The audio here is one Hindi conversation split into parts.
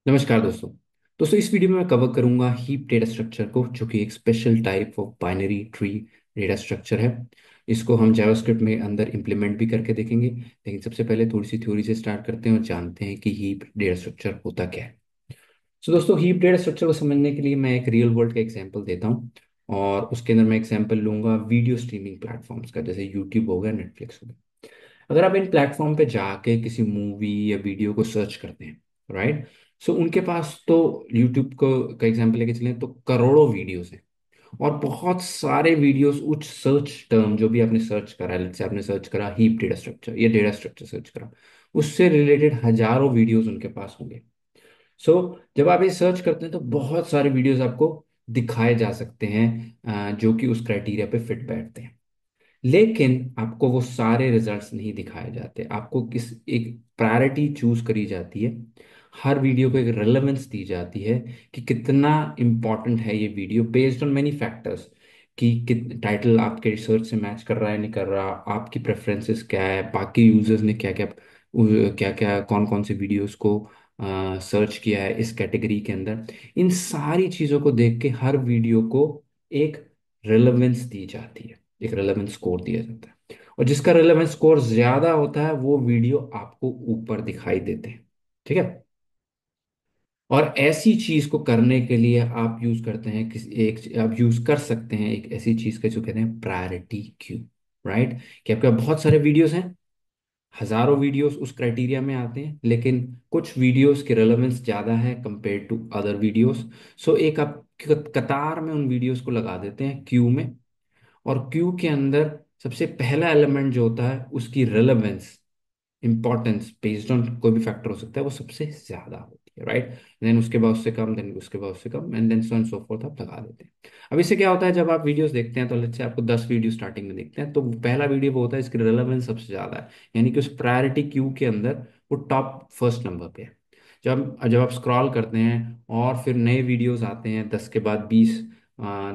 नमस्कार दोस्तों। इस वीडियो में मैं कवर करूंगा हीप डेटा स्ट्रक्चर को, जो कि एक special type of binary tree data structure है। इसको हम जावास्क्रिप्ट में अंदर इंप्लीमेंट भी करके देखेंगे, लेकिन सबसे पहले थोड़ी सी थ्योरी से स्टार्ट करते हैं और जानते हैं कि हीप डेटा स्ट्रक्चर होता क्या है। दोस्तों, हीप डेटा स्ट्रक्चर को समझने के लिए मैं एक रियल वर्ल्ड का एग्जांपल देता हूँ, और उसके अंदर मैं एग्जांपल लूंगा वीडियो स्ट्रीमिंग प्लेटफॉर्म्स का, जैसे यूट्यूब हो गया, नेटफ्लिक्स हो गया। अगर आप इन प्लेटफॉर्म पे जाके किसी मूवी या वीडियो को सर्च करते हैं, राइट, सो उनके पास तो यूट्यूब को का एग्जांपल लेके चलें तो करोड़ों वीडियोस हैं, और बहुत सारे वीडियोस उस सर्च टर्म जो भी आपने सर्च करा है, जैसे आपने सर्च करा हीप डेटा स्ट्रक्चर या डेटा स्ट्रक्चर सर्च करा, उससे रिलेटेड हजारों वीडियोस उनके पास होंगे। सो जब आप ये सर्च करते हैं तो बहुत सारे वीडियोस आपको दिखाए जा सकते हैं, जो कि उस क्राइटेरिया पे फिट बैठते हैं। लेकिन आपको वो सारे रिजल्ट्स नहीं दिखाए जाते, आपको किस एक प्रायोरिटी चूज करी जाती है। हर वीडियो को एक रेलेवेंस दी जाती है कि कितना इम्पोर्टेंट है ये video, based on many factors, कि टाइटल आपके रिसर्च से मैच कर रहा है नहीं कर रहा, आपकी प्रेफरेंसेस क्या है, बाकी यूजर्स ने क्या क्या कौन कौन से वीडियोस को सर्च किया है इस कैटेगरी के अंदर। इन सारी चीज़ों को देख के हर वीडियो को एक रेलेवेंस दी जाती है, एक रेलेवेंस स्कोर दिया जाता है, और जिसका रेलेवेंस स्कोर ज्यादा होता है वो वीडियो आपको ऊपर दिखाई देते हैं। ठीक है। और ऐसी चीज को करने के लिए आप यूज करते हैं आप यूज कर सकते हैं एक ऐसी चीज का जो कहते हैं प्रायोरिटी क्यू। राइट। कि आपके पास बहुत सारे वीडियोस हैं, हजारों वीडियोस उस क्राइटेरिया में आते हैं, लेकिन कुछ वीडियोस की रेलेवेंस ज्यादा है कंपेयर टू अदर वीडियोस। सो एक आप कतार में उन वीडियोस को लगा देते हैं क्यू में, और क्यू के अंदर सबसे पहला एलिमेंट जो होता है उसकी रेलेवेंस, इंपॉर्टेंस बेस्ड ऑन कोई भी फैक्टर हो सकता है, वो सबसे ज्यादा होती है। राइट। देन उसके बाद उससे कम, देन उसके बाद उससे कम, and then so and so forth आप लगा देते हैं। अब इससे क्या होता है, जब आप वीडियोस देखते हैं तो लेट्स से आपको 10 वीडियो स्टार्टिंग में देखते हैं, तो पहला वीडियो वो होता है इसकी रेलेवेंस सबसे ज्यादा है, यानी कि उस प्रायोरिटी क्यू के अंदर वो टॉप फर्स्ट नंबर पे है। जब जब आप स्क्रॉल करते हैं और फिर नए वीडियोस आते हैं, 10 के बाद 20,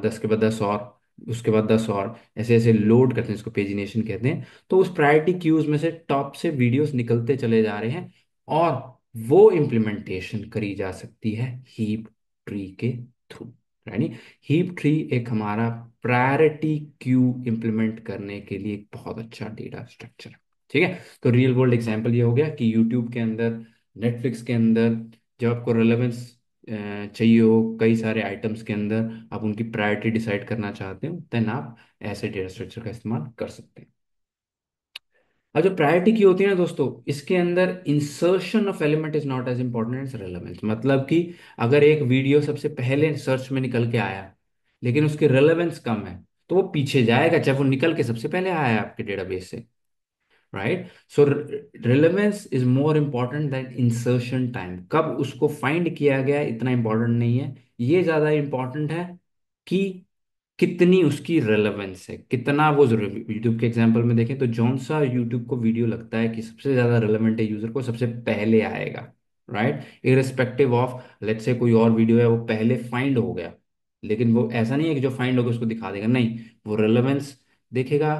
10 के बाद 10 और उसके बाद 10 और ऐसे ऐसे लोड करते हैं, इसको पेजिनेशन कहते हैं। तो उस प्रायोरिटी क्यूज में से टॉप से वीडियोस निकलते चले जा रहे हैं, और वो इम्प्लीमेंटेशन करी जा सकती है हीप ट्री के थ्रू। यानी हीप ट्री एक हमारा प्रायोरिटी क्यू इंप्लीमेंट करने के लिए एक बहुत अच्छा डेटा स्ट्रक्चर है। ठीक है। तो रियल वर्ल्ड एग्जांपल ये हो गया कि यूट्यूब के अंदर, नेटफ्लिक्स के अंदर, जब आपको रेलेवेंस चाहिए हो कई सारे आइटम्स के अंदर, आप उनकी प्रायोरिटी डिसाइड करना चाहते हो, देन आप ऐसे डेटा स्ट्रक्चर का इस्तेमाल कर सकते हैं। अब जो प्रायोरिटी की होती है ना दोस्तों, इसके अंदर insertion of element is not as important as relevance. मतलब कि अगर एक वीडियो सबसे पहले सर्च में निकल के आया, लेकिन उसकी रेलेवेंस कम है, तो वो पीछे जाएगा, चाहे वो निकल के सबसे पहले आया है आपके डेटाबेस से। Right. So relevance is more important than insertion time, कब उसको फाइंड किया गया है, इतना इंपॉर्टेंट नहीं है। ये ज्यादा इंपॉर्टेंट है कि कितनी उसकी रेलेवेंस है, कितना वो जरूरी। यूट्यूब के एग्जांपल में देखें तो जौन सा यूट्यूब को वीडियो लगता है कि सबसे ज्यादा रेलेवेंट है, यूजर को सबसे पहले आएगा। Right. Irrespective of let's say कोई और वीडियो है वो पहले फाइंड हो गया, लेकिन वो ऐसा नहीं है कि जो फाइंड होगा उसको दिखा देगा, नहीं, वो रेलेवेंस देखेगा,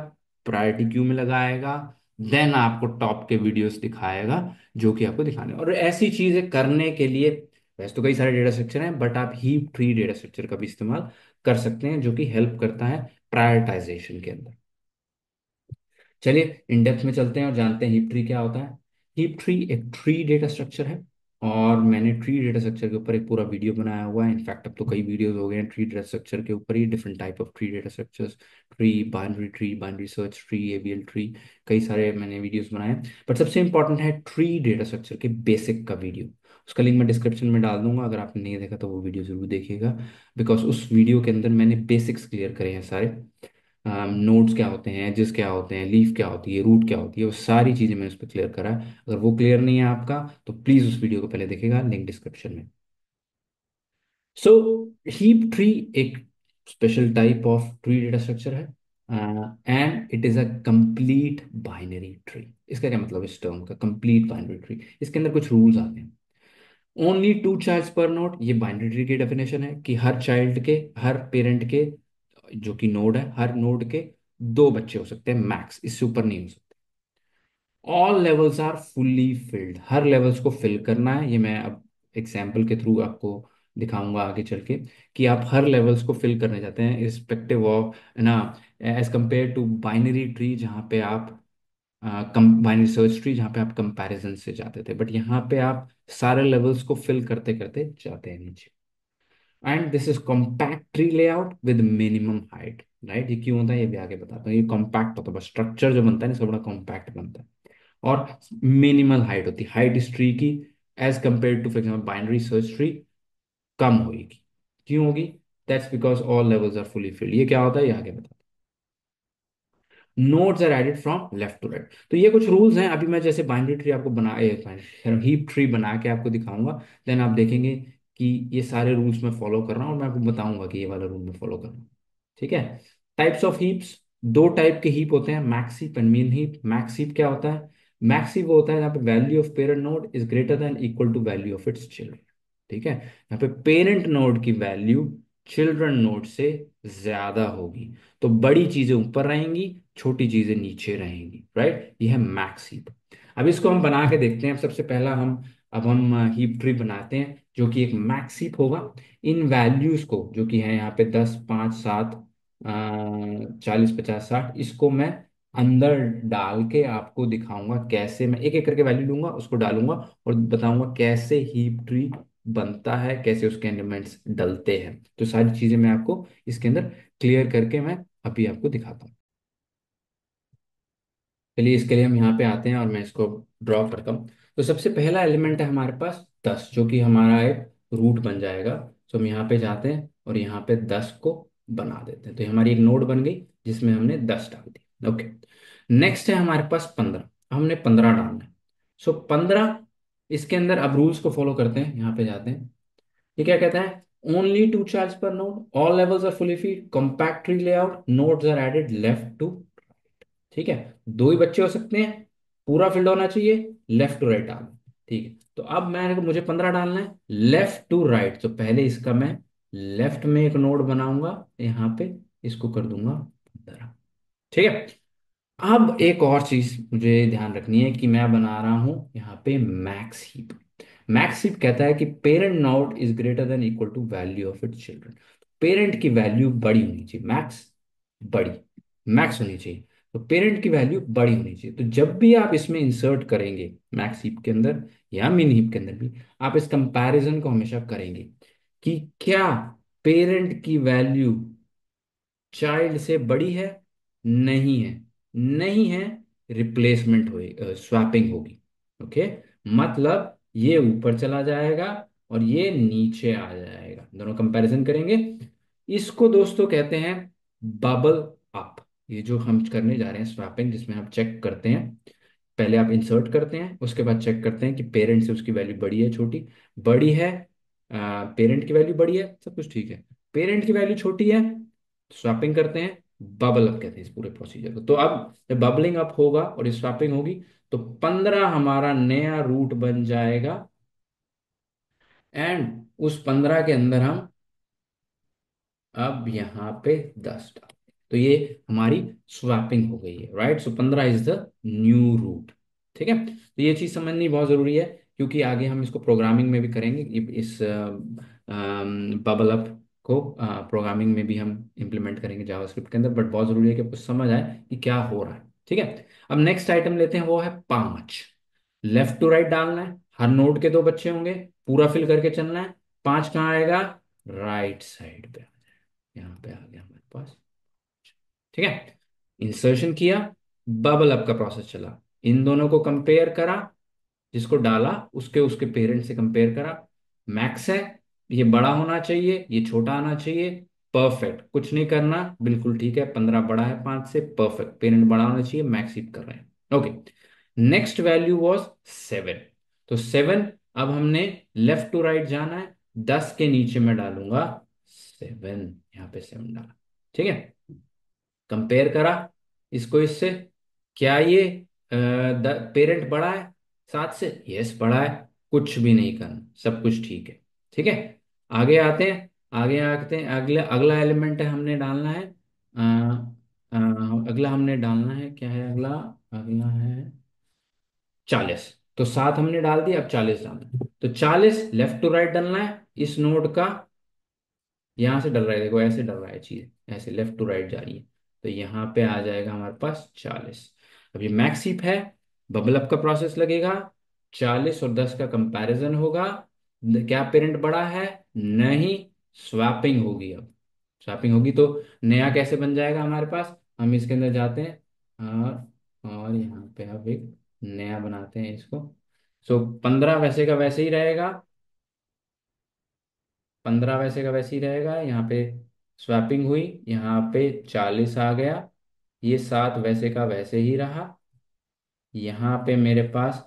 प्रायोरिटी क्यू में लगाएगा, देन आपको टॉप के वीडियोस दिखाएगा जो कि आपको दिखाने। और ऐसी चीजें करने के लिए वैसे तो कई सारे डेटा स्ट्रक्चर हैं, बट आप हीप ट्री डेटा स्ट्रक्चर का भी इस्तेमाल कर सकते हैं, जो कि हेल्प करता है प्रायोरिटाइजेशन के अंदर। चलिए इन डेप्थ में चलते हैं और जानते हैं हीप ट्री क्या होता है। हीप ट्री एक ट्री डेटा स्ट्रक्चर है, और मैंने ट्री डेटा स्ट्रक्चर के ऊपर एक पूरा वीडियो बनाया हुआ है। इनफैक्ट अब तो कई वीडियोस हो गए हैं ट्री डेटा स्ट्रक्चर के ऊपर ही, different type of tree data structures, tree, binary search tree, AVL tree, कई सारे मैंने वीडियोस बनाए हैं। बट सबसे इंपॉर्टेंट है ट्री डेटा स्ट्रक्चर के बेसिक का वीडियो, उसका लिंक मैं डिस्क्रिप्शन में डाल दूंगा, अगर आपने नहीं देखा तो वो वीडियो जरूर देखिएगा। बिकॉज उस वीडियो के अंदर मैंने बेसिक्स क्लियर करे हैं सारे, नोड्स क्या होते हैं, एजेस क्या होते हैं, लीफ क्या होती है, रूट क्या होती है, वो सारी चीज़ें मैंने उस पर क्लियर करा है। अगर वो क्लियर नहीं है आपका तो प्लीज़ उस वीडियो को पहले देखिएगा, लिंक डिस्क्रिप्शन में। सो हीप ट्री एक special type of tree data structure है, and it is a complete binary tree. इसका क्या मतलब है इस टर्म का, कंप्लीट बाइनरी ट्री? इसके अंदर कुछ रूल्स आते हैं। ओनली 2 चाइल्ड्स पर नोड, ये बाइनरी ट्री की डेफिनेशन है कि हर चाइल्ड के, हर पेरेंट के जो कि नोड है, हर नोड के 2 बच्चे हो सकते हैं मैक्स, इससे ऊपर नहीं हो सकते। All levels are fully filled, हर लेवल्स को फिल करना है, ये मैं अब एग्जाम्पल के थ्रू आपको दिखाऊंगा आगे चल के कि आप हर लेवल्स को फिल करने जाते हैं इरिस्पेक्टिव ऑफ ना, as compare to binary tree जहाँ पे आप बाइनरी सर्च ट्री जहाँ पे आप कंपैरिजन से जाते थे, बट यहाँ पे आप सारे लेवल्स को फिल करते करते जाते हैं नीचे। And this is compact tree layout with minimum height. Right, ये क्यों होता है ये भी आगे बताता हूँ। ये कॉम्पैक्ट होता है, बस स्ट्रक्चर जो बनता है ना, सब बड़ा कॉम्पैक्ट बनता है। और मिनिमल हाइट होती है, हाइट इस ट्री की as compare to for example binary search tree कम होगी। क्यों होगी? That's because all levels are fully filled. ये क्या होता है ये आगे बताता हूँ। Nodes are added from left to right. तो ये कुछ रूल्स हैं। अभी मैं जैसे बाइनरी ट्री आपको बना हीप ट्री बना के आपको दिखाऊंगा, देन आप देखेंगे कि ये सारे रूल्स मैं फॉलो कर रहा हूँ और मैं आपको बताऊंगा कि ये वाला रूल मैं फॉलो कर रहा हूँ। ठीक है। टाइप्स ऑफ हीप्स, दो टाइप के हीप होते हैं, max heap and mean heap. Max heap क्या होता है? मैक्स हीप वो होता है जहाँ पे value of parent node is greater than equal to value of its children. ठीक है, यहाँ पे पेरेंट नोड की वैल्यू चिल्ड्रन नोड से ज्यादा होगी, तो बड़ी चीजें ऊपर रहेंगी, छोटी चीजें नीचे रहेंगी। राइट, ये है मैक्स हीप। अब इसको हम बना के देखते हैं। सबसे पहला हम हीप ट्री बनाते हैं जो कि एक मैक्स हीप होगा। इन वैल्यूज को जो कि है यहाँ पे 10, 5, 7, 40, 50, 60, इसको मैं अंदर डाल के आपको दिखाऊंगा कैसे। मैं एक एक करके वैल्यू लूंगा, उसको डालूंगा और बताऊंगा कैसे हीप ट्री बनता है, कैसे उसके एलिमेंट्स डलते हैं। तो सारी चीजें मैं आपको इसके अंदर क्लियर करके मैं अभी आपको दिखाता हूँ। चलिए, इसके लिए हम यहाँ पे आते हैं और मैं इसको ड्रॉ करता हूँ। तो सबसे पहला एलिमेंट है हमारे पास 10, जो कि हमारा एक रूट बन जाएगा। तो हम यहाँ पे जाते हैं और यहाँ पे 10 को बना देते हैं। तो ये हमारी एक नोड बन गई जिसमें हमने 10 डाल दी। ओके। नेक्स्ट है हमारे पास 15। हमने 15 डालना है। सो 15, इसके अंदर अब रूल्स को फॉलो करते हैं। यहाँ पे जाते हैं, ये क्या कहता है? Only two childs per node, all levels are fully filled, compact tree layout, nodes are added left to. ठीक है, दो ही बच्चे हो सकते हैं, पूरा फील्ड होना चाहिए, लेफ्ट टू राइट डालना। ठीक है, तो अब मुझे 15 डालना है लेफ्ट टू राइट। तो पहले इसका मैं लेफ्ट में एक नोड बनाऊंगा, यहाँ पे इसको कर दूंगा 15। ठीक है। अब एक और चीज मुझे ध्यान रखनी है कि मैं बना रहा हूं यहाँ पे मैक्स हीप। मैक्स हीप कहता है कि parent node is greater than equal to value of its children. Parent की वैल्यू बड़ी होनी चाहिए, मैक्स बड़ी, मैक्स होनी चाहिए। तो पेरेंट की वैल्यू बड़ी होनी चाहिए। तो जब भी आप इसमें इंसर्ट करेंगे मैक्स हीप के अंदर या मिन हीप के अंदर भी, आप इस कंपैरिजन को हमेशा करेंगे कि क्या पेरेंट की वैल्यू चाइल्ड से बड़ी है, नहीं है, नहीं है, रिप्लेसमेंट होगी, स्वैपिंग होगी। ओके, मतलब ये ऊपर चला जाएगा और ये नीचे आ जाएगा, दोनों कंपैरिजन करेंगे। इसको दोस्तों कहते हैं बबल अप। ये जो हम करने जा रहे हैं स्वैपिंग, जिसमें हम चेक करते हैं, पहले आप इंसर्ट करते हैं, उसके बाद चेक करते हैं कि पेरेंट से उसकी वैल्यू बड़ी है छोटी। बड़ी है, पेरेंट की वैल्यू बड़ी है, सब कुछ ठीक है। पेरेंट की वैल्यू छोटी है, स्वैपिंग करते हैं। बबल अप कहते हैं इस पूरे प्रोसीजर को। तो अब जब बबलिंग अप होगा और स्वैपिंग होगी, तो 15 हमारा नया रूट बन जाएगा। एंड उस 15 के अंदर हम अब यहाँ पे 10 डाल, तो ये हमारी स्वैपिंग हो गई है। Right, so 15 is the new root. ठीक है, तो ये चीज समझनी बहुत जरूरी है, क्योंकि आगे हम इसको प्रोग्रामिंग में भी करेंगे। इस बबल अप को प्रोग्रामिंग में भी हम इम्प्लीमेंट करेंगे जावास्क्रिप्ट के अंदर, बट बहुत जरूरी है कि आपको समझ आए कि क्या हो रहा है। ठीक है, अब नेक्स्ट आइटम लेते हैं, वो है 5। लेफ्ट टू राइट डालना है, हर नोड के दो बच्चे होंगे, पूरा फिल करके चलना है। 5 कहाँ आएगा? राइट साइड पे, यहाँ पे आ गया हमारे पास। ठीक है, इंसर्शन किया, बबल अप का प्रोसेस चला, इन दोनों को कंपेयर करा, जिसको डाला उसके उसके पेरेंट से कंपेयर करा। मैक्स है, ये बड़ा होना चाहिए, ये छोटा आना चाहिए। परफेक्ट, कुछ नहीं करना, बिल्कुल ठीक है। 15 बड़ा है 5 से, परफेक्ट, पेरेंट बड़ा होना चाहिए, मैक्स हिप कर रहे हैं। Okay, next value was 7। तो 7, अब हमने लेफ्ट टू राइट जाना है, 10 के नीचे मैं डालूंगा 7, यहाँ पे 7 डाला। ठीक है, कंपेयर करा इसको इससे, क्या ये पेरेंट बड़ा है 7 से? यस बड़ा है, कुछ भी नहीं करना, सब कुछ ठीक है। ठीक है, आगे आते हैं, आगे आते हैं। अगला अगला एलिमेंट है हमने डालना है, अगला हमने डालना है क्या है? अगला अगला है 40। तो 7 हमने डाल दिया, अब 40 डालना है। तो 40 लेफ्ट टू राइट डालना है इस नोड का। यहाँ से डल रहा है, देखो ऐसे डल रहा है चीज, ऐसे लेफ्ट टू राइट जा रही है। तो यहाँ पे आ जाएगा हमारे पास 40। अब ये मैक्स हीप है, बबल अप का प्रोसेस लगेगा, 40 और 10 का कंपैरिजन होगा। क्या पेरेंट बड़ा है? नहीं, स्वैपिंग होगी। अब स्वैपिंग होगी तो नया कैसे बन जाएगा हमारे पास? हम इसके अंदर जाते हैं और यहाँ पे अब एक नया बनाते हैं इसको। सो 15 वैसे का वैसे ही रहेगा, 15 वैसे का वैसे ही रहेगा। यहाँ पे स्वैपिंग हुई, यहाँ पे 40 आ गया। ये 7 वैसे का वैसे ही रहा। यहाँ पे मेरे पास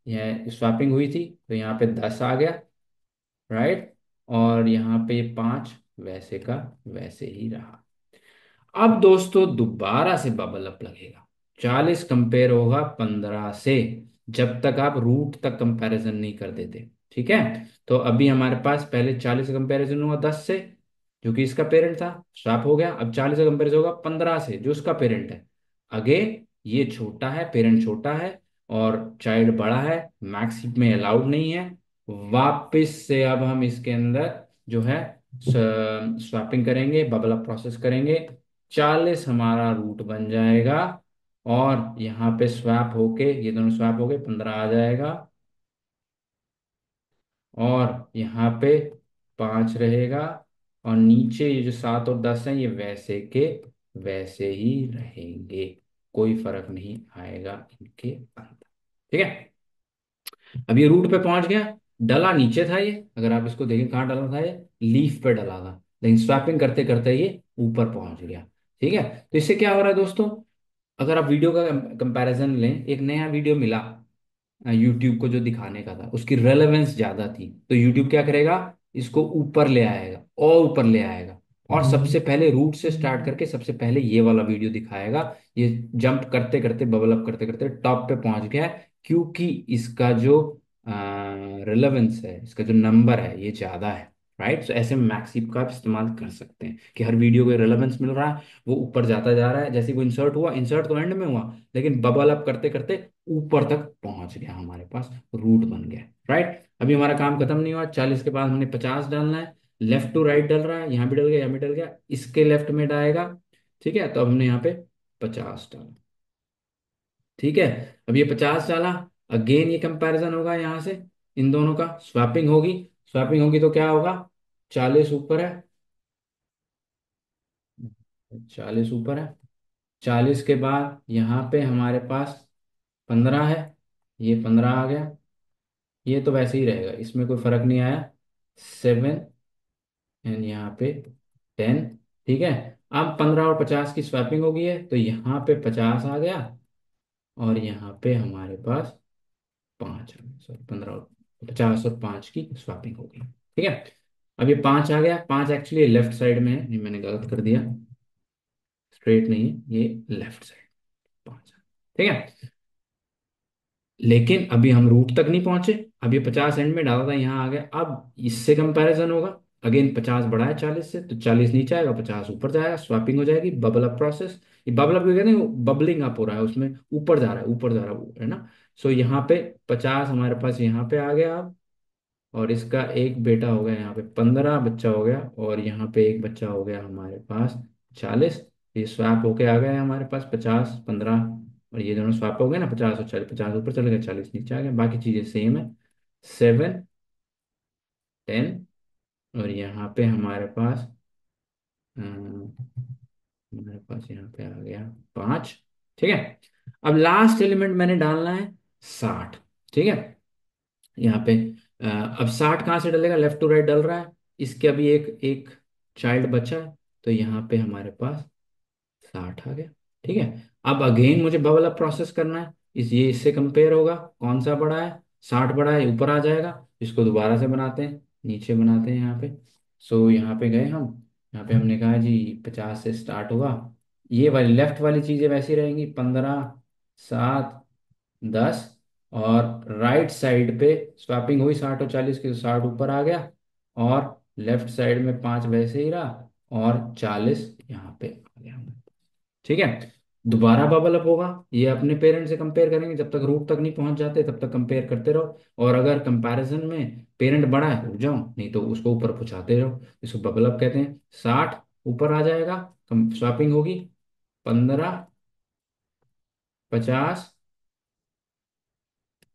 यह स्वैपिंग हुई थी तो यहाँ पे 10 आ गया, राइट। और यहाँ पे 5 वैसे का वैसे ही रहा। अब दोस्तों दोबारा से बबल अप लगेगा, 40 कंपेयर होगा 15 से, जब तक आप रूट तक कंपैरिजन नहीं कर देते। ठीक है। तो अभी हमारे पास पहले 40 का कंपैरिजन हुआ 10 से, जो कि इसका पेरेंट था, स्वैप हो गया। अब 40 का कंपैरिजन होगा 15 से, जो उसका पेरेंट है। अगेन ये छोटा है, पेरेंट छोटा है और चाइल्ड बड़ा है, मैक्स में अलाउड नहीं है। वापिस से अब हम इसके अंदर जो है स्वैपिंग करेंगे, बबल अप प्रोसेस करेंगे। 40 हमारा रूट बन जाएगा और यहाँ पे स्वैप होके ये दोनों स्वैप होके 15 आ जाएगा। और यहाँ पे 5 रहेगा। और नीचे ये जो 7 और 10 हैं ये वैसे के वैसे ही रहेंगे, कोई फर्क नहीं आएगा इनके अंदर। ठीक है। अब ये रूट पे पहुंच गया, डला नीचे था ये, अगर आप इसको देखें कहाँ डला था, ये लीफ पे डला था, लेकिन स्वैपिंग करते करते ये ऊपर पहुंच गया। ठीक है। तो इससे क्या हो रहा है दोस्तों, अगर आप वीडियो का कंपैरिजन लें, एक नया वीडियो मिला यूट्यूब को जो दिखाने का था, उसकी रेलेवेंस ज्यादा थी, तो यूट्यूब क्या करेगा, इसको ऊपर ले आएगा और ऊपर ले आएगा। और सबसे पहले रूट से स्टार्ट करके सबसे पहले ये वाला वीडियो दिखाएगा। ये जंप करते करते बबल अप करते करते टॉप पे पहुंच गया है, क्योंकि इसका जो रिलेवेंस है, इसका जो नंबर है ये ज्यादा है, राइट। तो ऐसे में मैक्सिप का आप इस्तेमाल कर सकते हैं कि हर वीडियो को रिलेवेंस मिल रहा है, वो ऊपर जाता जा रहा है। जैसे वो इंसर्ट हुआ, इंसर्ट तो एंड में हुआ, लेकिन बबल अप करते करते ऊपर तक पहुंच गया, हमारे पास रूट बन गया, राइट। अभी हमारा काम खत्म नहीं हुआ, 40 के बाद हमने 50 डालना है। लेफ्ट टू राइट डल रहा है, यहाँ भी डल गया, यहाँ भी डल गया, इसके लेफ्ट में डालेगा। ठीक है। तो अब हमने यहाँ पे 50 डाला। ठीक है। अब ये 50 डाला, अगेन ये कंपैरिजन होगा यहाँ से, इन दोनों का स्वैपिंग होगी। स्वैपिंग होगी तो क्या होगा, 40 ऊपर है, 40 ऊपर है। 40 के बाद यहाँ पे हमारे पास 15 है, ये 15 आ गया। ये तो वैसे ही रहेगा, इसमें कोई फर्क नहीं आया। 7 एंड यहाँ पे 10। ठीक है। अब 15 और 50 की स्वैपिंग हो गई है, तो यहाँ पे 50 आ गया और यहाँ पे हमारे पास 5 आ गया, सॉरी 15 और 50 और 5 की स्वैपिंग हो गई। ठीक है। अब ये 5 आ गया, 5 एक्चुअली लेफ्ट साइड में है, ये मैंने गलत कर दिया, स्ट्रेट नहीं है ये, लेफ्ट साइड 5। ठीक है। लेकिन अभी हम रूट तक नहीं पहुंचे, अब ये 50 एंड में डाला था, यहाँ आ गया। अब इससे कंपैरिजन होगा, अगेन 50 बड़ा है 40 से, तो 40 नीचे आएगा, 50 ऊपर जाएगा, स्वैपिंग हो जाएगी, बबल अप प्रोसेस। ये बबल अप कहते हैं, बबलिंग अप हो रहा है, उसमें ऊपर जा रहा है, ऊपर जा रहा है ना। सो यहाँ पे 50 हमारे पास यहाँ पे आ गया अब। और इसका एक बेटा हो गया, यहाँ पे 15 बच्चा हो गया, और यहाँ पे एक बच्चा हो गया हमारे पास 40। ये स्वैप होके आ गया है हमारे पास 50 15, और ये दोनों स्वैप हो गए ना, 50 और 40, 50 ऊपर चले गए, 40 नीचे आ गया, बाकी चीजें सेम है। 7 10, और यहाँ पे हमारे पास यहाँ पे आ गया 5। ठीक है। अब लास्ट एलिमेंट मैंने डालना है 60। ठीक है। यहाँ पे अब 60 कहाँ से डलेगा, लेफ्ट टू राइट डल रहा है, इसके अभी एक एक चाइल्ड बचा है, तो यहाँ पे हमारे पास 60 आ गया। ठीक है। अब अगेन मुझे बबल अप प्रोसेस करना है, ये इससे कंपेयर होगा, कौन सा बड़ा है, 60 बड़ा है, ऊपर आ जाएगा। इसको दोबारा से बनाते हैं, नीचे बनाते हैं यहाँ पे। सो यहाँ पे गए हम, यहाँ पे हमने कहा जी 50 से स्टार्ट होगा। ये वाली लेफ्ट वाली चीजें वैसी रहेंगी, 15 7 10। और राइट साइड पे स्वैपिंग हुई 60 और 40 की, तो 60 ऊपर आ गया, और लेफ्ट साइड में 5 वैसे ही रहा, और 40 यहाँ पे आ गया। ठीक है। दोबारा बबल अप होगा, ये अपने पेरेंट से कंपेयर करेंगे, जब तक रूट तक नहीं पहुंच जाते तब तक कंपेयर करते रहो। और अगर कंपैरिजन में पेरेंट बड़ा है रुक जाओ, नहीं तो उसको ऊपर पहुंचाते रहो। इसको बबल अप कहते हैं। 60 ऊपर आ जाएगा, स्वैपिंग होगी। 15, 50,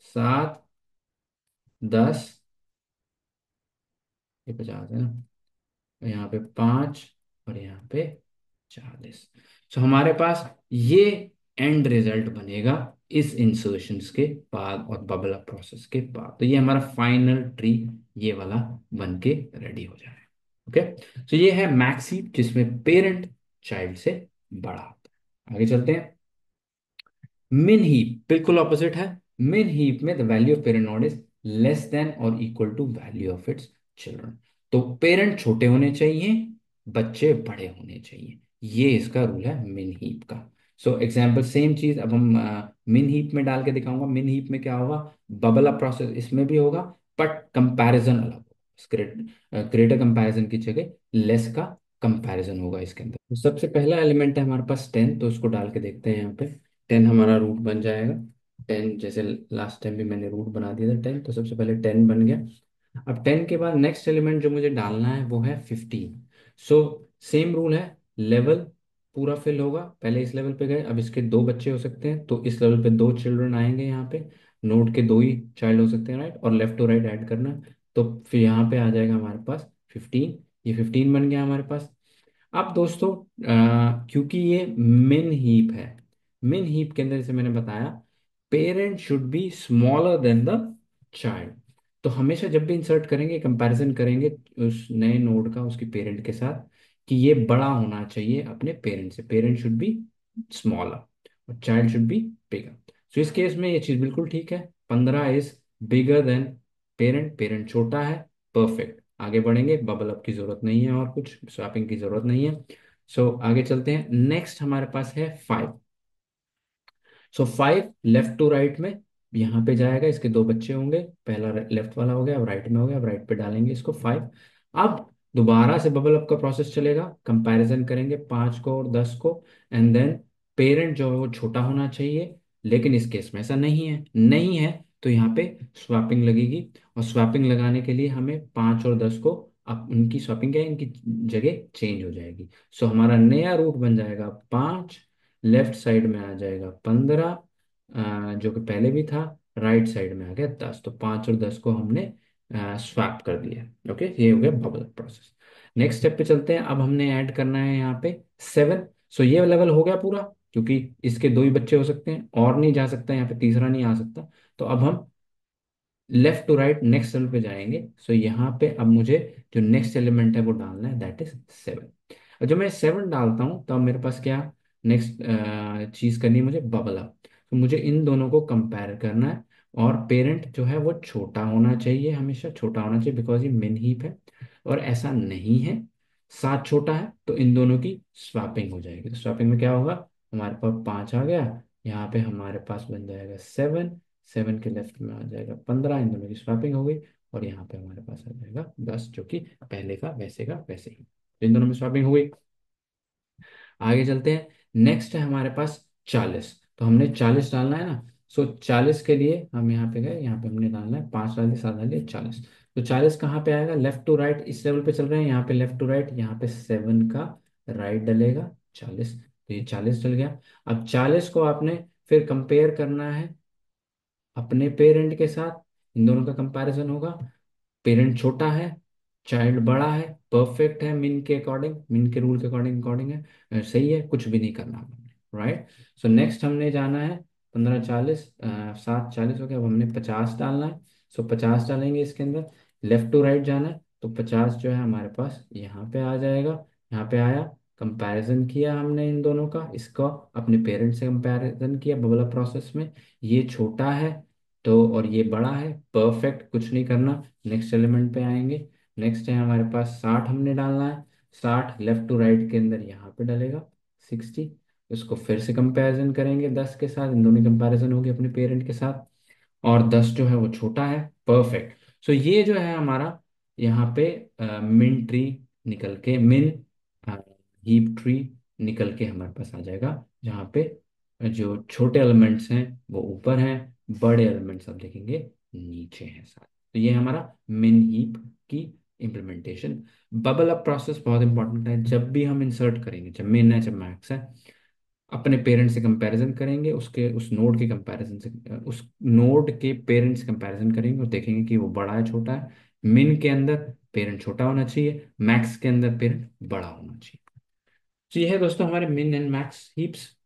7, 10, ये 50 है ना, और यहाँ पे 5, और यहाँ पे 40। सो हमारे पास ये एंड रिजल्ट बनेगा इस इंसर्शंस के बाद और बबल अप प्रोसेस के बाद। तो ये हमारा फाइनल ट्री ये वाला बन के रेडी हो जाएगा। ओके, तो ये है मैक्स हीप जिसमें पेरेंट चाइल्ड से बड़ा होता है। आगे चलते हैं। मिन हीप बिल्कुल ऑपोजिट है। मिन हीप में the value of parent node is less than और equal to value of its children. तो पेरेंट छोटे होने चाहिए, बच्चे बड़े होने चाहिए, ये इसका रूल है मिन हीप का। सो एग्जाम्पल सेम चीज अब हम मिन हीप में डाल के दिखाऊंगा। मिन हीप में क्या होगा, बबल अप प्रोसेस इसमें भी होगा, बट कंपैरिजन अलग होगा। ग्रेटर कंपैरिजन की जगह लेस का कंपैरिजन होगा इसके अंदर। तो सबसे पहला एलिमेंट है हमारे पास 10, तो उसको डाल के देखते हैं यहाँ पे। 10 हमारा रूट बन जाएगा। 10 जैसे लास्ट टाइम भी मैंने रूट बना दिया था 10, तो सबसे पहले 10 बन गया। अब 10 के बाद नेक्स्ट एलिमेंट जो मुझे डालना है वो है 15। सो सेम रूल है, लेवल पूरा फिल होगा। पहले इस लेवल पे गए, अब इसके दो बच्चे हो सकते हैं, तो इस लेवल पे दो चिल्ड्रन आएंगे यहाँ पे। नोड के दो ही चाइल्ड हो सकते हैं, राइट, और लेफ्ट टू राइट ऐड करना है। तो फिर यहाँ पे आ जाएगा हमारे पास 15। ये 15 बन गया हमारे पास। अब दोस्तों क्योंकि ये मिन हीप है, मिन हीप के अंदर जैसे मैंने बताया parent should be smaller than the child. तो हमेशा जब भी इंसर्ट करेंगे, कंपैरिजन करेंगे उस नए नोड का उसकी पेरेंट के साथ, कि ये बड़ा होना चाहिए अपने पेरेंट से, पेरेंट शुड बी स्मॉलर और चाइल्ड शुड बी बिगर। सो इस केस में ये चीज बिल्कुल ठीक है। 15 is bigger than parent, parent छोटा है, परफेक्ट। आगे बढ़ेंगे, बबल अप की जरूरत नहीं है और कुछ स्वैपिंग की जरूरत नहीं है। सो आगे चलते हैं। नेक्स्ट हमारे पास है 5। सो 5 लेफ्ट टू राइट में यहाँ पे जाएगा, इसके दो बच्चे होंगे, पहला लेफ्ट वाला हो गया, अब राइट में हो गया, अब राइट पे डालेंगे इसको 5। अब दोबारा से बबल अप का प्रोसेस चलेगा, कंपैरिजन करेंगे 5 को और 10 को, एंड देन पेरेंट जो है वो छोटा होना चाहिए। लेकिन इस केस में ऐसा नहीं है, नहीं है, तो यहाँ पे स्वैपिंग लगेगी। और स्वैपिंग लगाने के लिए हमें 5 और 10 को, अब उनकी स्वैपिंग क्या है, इनकी जगह चेंज हो जाएगी। सो हमारा नया रूट बन जाएगा 5, लेफ्ट साइड में आ जाएगा 15, जो कि पहले भी था, राइट साइड में आ गया 10। तो 5 और 10 को हमने स्वैप कर दिया। ओके, ये हो गया बबल प्रोसेस। नेक्स्ट स्टेप पे चलते हैं। अब हमने ऐड करना है यहाँ पे 7। सो ये लेवल हो गया पूरा, क्योंकि इसके दो ही बच्चे हो सकते हैं और नहीं जा सकता, यहाँ पे तीसरा नहीं आ सकता। तो अब हम left to right next cell पे जाएंगे। सो यहाँ पे अब मुझे जो नेक्स्ट एलिमेंट है वो डालना है, दैट इज 7। और जब मैं 7 डालता हूँ तब मेरे पास क्या नेक्स्ट चीज करनी है, मुझे बबल अप। तो मुझे इन दोनों को कंपेयर करना है, और पेरेंट जो है वो छोटा होना चाहिए, हमेशा छोटा होना चाहिए, बिकॉज ये मिन हीप है। और ऐसा नहीं है, 7 छोटा है, तो इन दोनों की स्वैपिंग हो जाएगी। तो स्वैपिंग में क्या होगा, हमारे पास 5 आ गया, यहाँ पे हमारे पास बन जाएगा 7। 7 के लेफ्ट में आ जाएगा 15, इन दोनों की स्वैपिंग हो गई। और यहाँ पे हमारे पास आ जाएगा 10, जो कि पहले का वैसे ही। तो इन दोनों में स्वैपिंग हो गई। आगे चलते हैं। नेक्स्ट है हमारे पास 40। तो हमने 40 डालना है ना। सो 40 के लिए हम यहाँ पे गए, यहाँ पे हमने डालना है 5 डाल दिए, 7 डाल दिए, 40। तो 40 कहाँ पे आएगा, लेफ्ट टू राइट इस लेवल पे चल रहे हैं, यहाँ पे लेफ्ट टू राइट, यहाँ पे 7 का राइट डलेगा 40। तो ये 40 डल गया। अब 40 को आपने फिर कंपेयर करना है अपने पेरेंट के साथ, इन दोनों का कंपैरिजन होगा। पेरेंट छोटा है, चाइल्ड बड़ा है, परफेक्ट है, मिन के अकॉर्डिंग, मिन के रूल के अकॉर्डिंग अकॉर्डिंग है, सही है, कुछ भी नहीं करना हमने, राइट। सो नेक्स्ट हमने जाना है 15, 40, 7, 40 हो गया, अब हमने 50 डालना है। सो 50 डालेंगे इसके अंदर, लेफ्ट टू राइट जाना है, तो 50 जो है हमारे पास यहाँ पे आ जाएगा। यहाँ पे आया, कंपैरिजन किया हमने इन दोनों का, इसका अपने पेरेंट से कंपैरिजन किया बबल प्रोसेस में। ये छोटा है तो, और ये बड़ा है, परफेक्ट, कुछ नहीं करना। नेक्स्ट एलिमेंट पे आएंगे। नेक्स्ट है हमारे पास 60 हमने डालना है। 60 लेफ्ट टू राइट के अंदर यहाँ पे डलेगा 60। इसको फिर से कंपैरिजन करेंगे 10 के साथ, इन दोनों कंपैरिजन होगी अपने पेरेंट के साथ। और 10 जो है वो छोटा है, परफेक्ट। सो ये जो है हमारा यहाँ पे मिन ट्री निकल के, मिन हीप ट्री निकल के हमारे पास आ जाएगा, जहाँ पे जो छोटे एलिमेंट्स हैं वो ऊपर हैं, बड़े एलिमेंट्स आप देखेंगे नीचे हैं सारे। तो ये हमारा मिन हीप की इम्प्लीमेंटेशन। बबल अप प्रोसेस बहुत इंपॉर्टेंट है। जब भी हम इंसर्ट करेंगे, जब मिन है जब मैक्स है, अपने पेरेंट से कंपैरिजन करेंगे, उसके उस नोड के कंपैरिजन से, उस नोड के पेरेंट्स कंपैरिजन करेंगे और देखेंगे कि वो बड़ा है छोटा है। मिन के अंदर पेरेंट छोटा होना चाहिए, मैक्स के अंदर पेरेंट बड़ा होना चाहिए। तो ये है दोस्तों हमारे मिन एंड मैक्स हीप्स।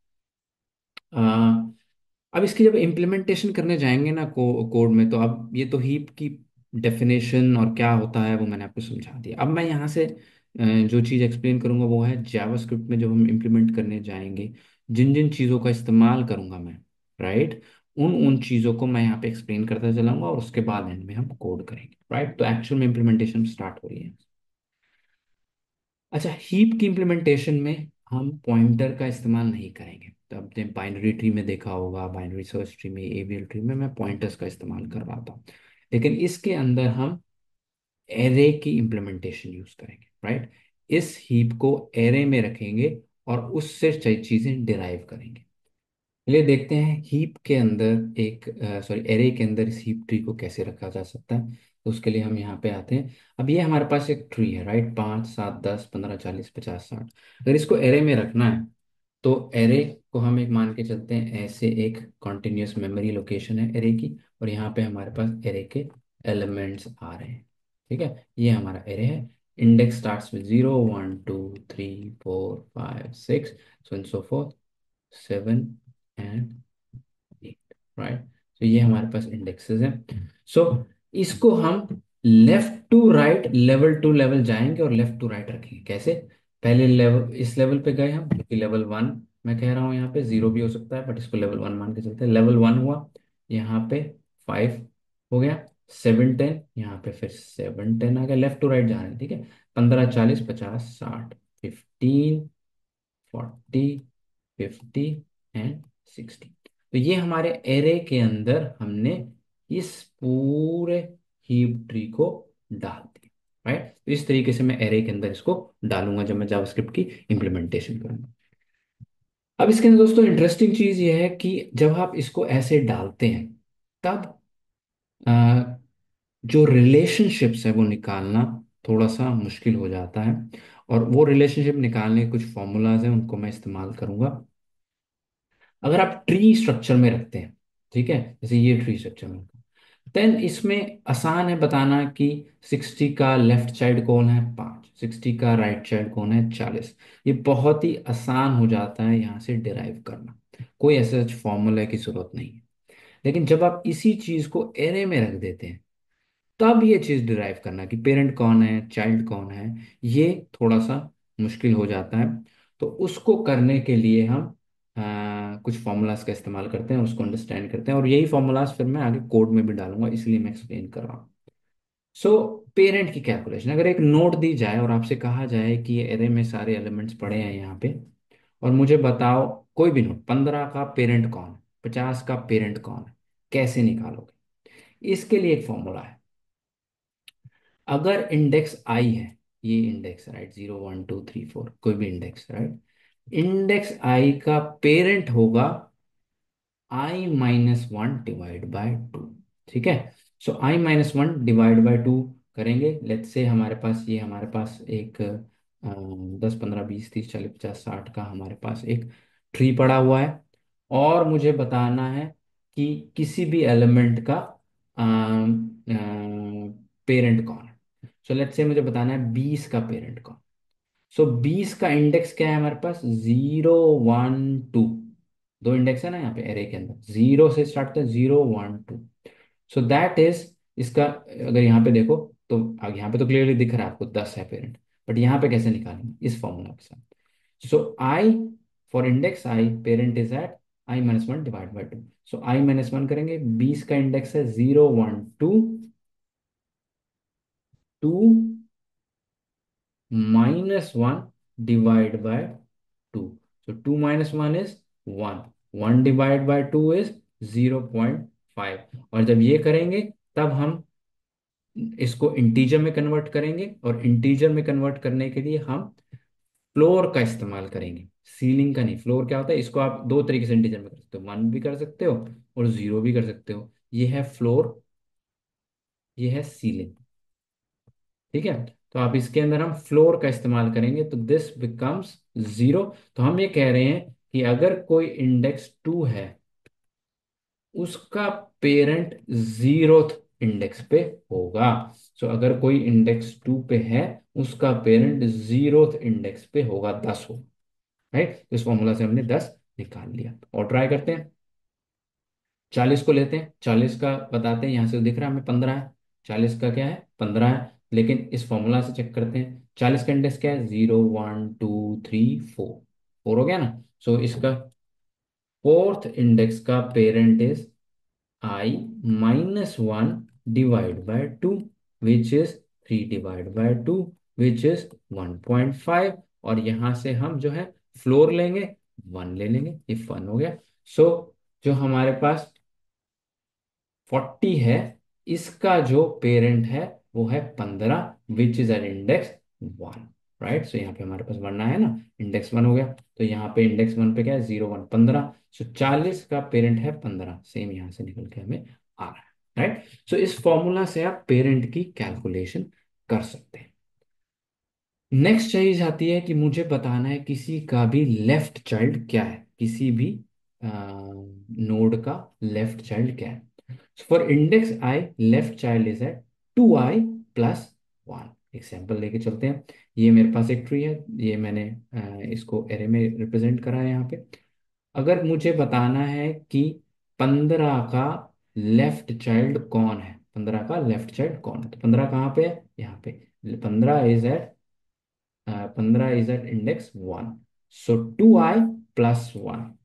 अब इसकी जब इम्प्लीमेंटेशन करने जाएंगे ना कोड में, तो अब ये तो हीप की डेफिनेशन और क्या होता है वो मैंने आपको समझा दिया। अब मैं यहाँ से जो चीज़ एक्सप्लेन करूँगा वो है जावास्क्रिप्ट में जब हम इम्प्लीमेंट करने जाएंगे, जिन जिन चीज़ों का इस्तेमाल करूँगा मैं, राइट, उन उन चीज़ों को मैं यहाँ पे एक्सप्लेन करता चलाऊंगा और उसके बाद एंड में हम कोड करेंगे, राइट। तो एक्चुअल में इम्प्लीमेंटेशन स्टार्ट हो रही है। अच्छा, हीप की इम्प्लीमेंटेशन में हम पॉइंटर का इस्तेमाल नहीं करेंगे। तो आपने बाइनरी ट्री में देखा होगा, बाइनरी सर्च ट्री में, एवीएल ट्री में मैं पॉइंटर्स का इस्तेमाल कर रहा था। लेकिन इसके अंदर हम एरे की इम्प्लीमेंटेशन यूज करेंगे, राइट। इस हीप को एरे में रखेंगे और उससे चीजें डिराइव करेंगे। चलिए देखते हैं हीप के अंदर एक, सॉरी, एरे के अंदर इस हीप ट्री को कैसे रखा जा सकता है। तो उसके लिए हम यहाँ पे आते हैं। अब ये हमारे पास एक ट्री है, राइट, 5 7 10 15 40 50 60। अगर इसको एरे में रखना है तो एरे को हम एक मान के चलते हैं, ऐसे एक कॉन्टिन्यूस मेमोरी लोकेशन है एरे की, और यहाँ पे हमारे पास एरे के एलिमेंट्स आ रहे हैं। ठीक है, ये हमारा एरे है। Index starts with 0 1 2 3 4 5 6, so and so forth, 7 and 8, right. तो ये हमारे पास इंडेक्सेस हैं। सो इसको हम left to right, level to level जाएंगे और लेफ्ट टू राइट रखेंगे। कैसे? पहले लेवल, इस लेवल पे गए हम, क्योंकि लेवल 1 मैं कह रहा हूँ, यहाँ पे 0 भी हो सकता है बट इसको लेवल 1 मान के चलते हैं। लेवल 1 हुआ, यहाँ पे 5 हो गया, 7 10, यहाँ पे फिर 7 10 आ गया। लेफ्ट टू राइट जा रहे हैं, ठीक है। 15 40 50 40 50 एंड 60। तो ये हमारे एरे के अंदर हमने इस पूरे हीप ट्री को डाल दिया, राइट। तो इस तरीके से मैं एरे के अंदर इसको डालूंगा जब मैं जावास्क्रिप्ट की इम्प्लीमेंटेशन करूंगा। अब इसके अंदर दोस्तों इंटरेस्टिंग चीज ये है कि जब आप इसको ऐसे डालते हैं, तब अ, जो रिलेशनशिप्स है वो निकालना थोड़ा सा मुश्किल हो जाता है। और वो रिलेशनशिप निकालने के कुछ फॉर्मूलाज हैं, उनको मैं इस्तेमाल करूंगा। अगर आप ट्री स्ट्रक्चर में रखते हैं, ठीक है, जैसे ये ट्री स्ट्रक्चर में, देन इसमें आसान है बताना कि 60 का लेफ्ट चाइल्ड कौन है, 5, 60 का राइट चाइल्ड कौन है, 40। ये बहुत ही आसान हो जाता है यहाँ से डिराइव करना, कोई ऐसा फॉर्मूला की जरूरत नहीं है। लेकिन जब आप इसी चीज को एरे में रख देते हैं, तब ये चीज डिराइव करना कि पेरेंट कौन है, चाइल्ड कौन है, ये थोड़ा सा मुश्किल हो जाता है। तो उसको करने के लिए हम कुछ फॉर्मूलाज का इस्तेमाल करते हैं, उसको अंडरस्टैंड करते हैं, और यही फॉर्मूलाज फिर मैं आगे कोड में भी डालूंगा, इसलिए मैं एक्सप्लेन कर रहा हूँ। सो पेरेंट की कैलकुलेशन, अगर एक नोट दी जाए और आपसे कहा जाए कि ये एरे में सारे एलिमेंट्स पड़े हैं यहाँ पे, और मुझे बताओ कोई भी नोट, 15 का पेरेंट कौन है, 50 का पेरेंट कौन है, कैसे निकालोगे? इसके लिए एक फॉर्मूला है। अगर इंडेक्स आई है, ये इंडेक्स, राइट, 0 1 2 3 4, कोई भी इंडेक्स, राइट, इंडेक्स आई का पेरेंट होगा i-1 डिवाइड बाय 2। ठीक है। सो i-1 डिवाइड बाय 2 करेंगे। लेट्स से हमारे पास, ये हमारे पास एक 10 15 20 30 40 50 60 का हमारे पास एक ट्री पड़ा हुआ है, और मुझे बताना है कि किसी भी एलिमेंट का पेरेंट कौन है। सो लेट्स से मुझे बताना है 20 का पेरेंट कौन। सो 20 का इंडेक्स क्या है हमारे पास, 0 1 2। दो इंडेक्स है ना यहाँ पे एरे के अंदर, 0 से स्टार्ट होता है, 0 1 2। सो दैट इज इसका, अगर यहाँ पे देखो तो आगे यहाँ पे तो क्लियरली दिख रहा है आपको 10 है पेरेंट, बट यहाँ पे कैसे निकालेंगे, इस फॉर्मूला के साथ। So I, for index I, parent is at i-1 divide by 2। सो i-1 करेंगे, 20 का इंडेक्स है 0 1 2 -1 divide by 2। So 2 - 1 is 1, 1 divide by 2 is 0.5। और जब ये करेंगे तब हम इसको इंटीजर में कन्वर्ट करेंगे, और इंटीजर में कन्वर्ट करने के लिए हम फ्लोर का इस्तेमाल करेंगे। सीलिंग का नहीं। फ्लोर क्या होता है, इसको आप दो तरीके से इंटीजर में कर सकते हो, 1 भी कर सकते हो और 0 भी कर सकते हो। ये है फ्लोर, ये है सीलिंग। ठीक है, तो आप इसके अंदर हम फ्लोर का इस्तेमाल करेंगे तो दिस बिकम्स 0। तो हम ये कह रहे हैं कि अगर कोई इंडेक्स 2 है, उसका पेरेंट 0th इंडेक्स पे होगा। सो अगर कोई इंडेक्स 2 पे है, उसका पेरेंट 0th इंडेक्स पे होगा, 10 हो। राइट, तो इस फॉर्मूला से हमने 10 निकाल लिया। और ट्राई करते हैं, 40 को लेते हैं। 40 का बताते हैं, यहाँ से दिख रहा है हमें 15 है। 40 का क्या है, 15 है। लेकिन इस फॉर्मूला से चेक करते हैं, 40 का इंडेक्स क्या है, 0 1 2 3 4। 4 हो गया ना। सो इसका फोर्थ इंडेक्स का parent is I-1 divide by 2, which is 3 divide by 2, which is 1.5। और यहां से हम जो है फ्लोर लेंगे, 1 ले लेंगे, ये 1 हो गया। सो जो हमारे पास 40 है, इसका जो पेरेंट है वो है 15, which is an index 1। Right, so यहाँ पे हमारे पास 1 आया ना, इंडेक्स 1 हो गया। तो यहाँ पे इंडेक्स 1 पे क्या है, 0 1 15। सो 40 का पेरेंट है 15, सेम यहाँ से निकल के हमें आ रहा है। राइट, सो इस फॉर्मूला से आप पेरेंट की कैलकुलेशन कर सकते हैं। नेक्स्ट चीज आती है कि मुझे बताना है किसी का भी लेफ्ट चाइल्ड क्या है, किसी भी नोड का लेफ्ट चाइल्ड क्या है। For index I, left child is at 2i+1। एक सैंपल लेके चलते हैं। ये मेरे पास एक ट्री है, ये मैंने इसको एरे में रिप्रेजेंट करा है यहाँ पे। अगर मुझे बताना है कि 15 का लेफ्ट चाइल्ड कौन है, 15 का लेफ्ट चाइल्ड कौन है, तो 15 कहाँ पे है, यहाँ पे। 15 is at index 1। So 2i+1।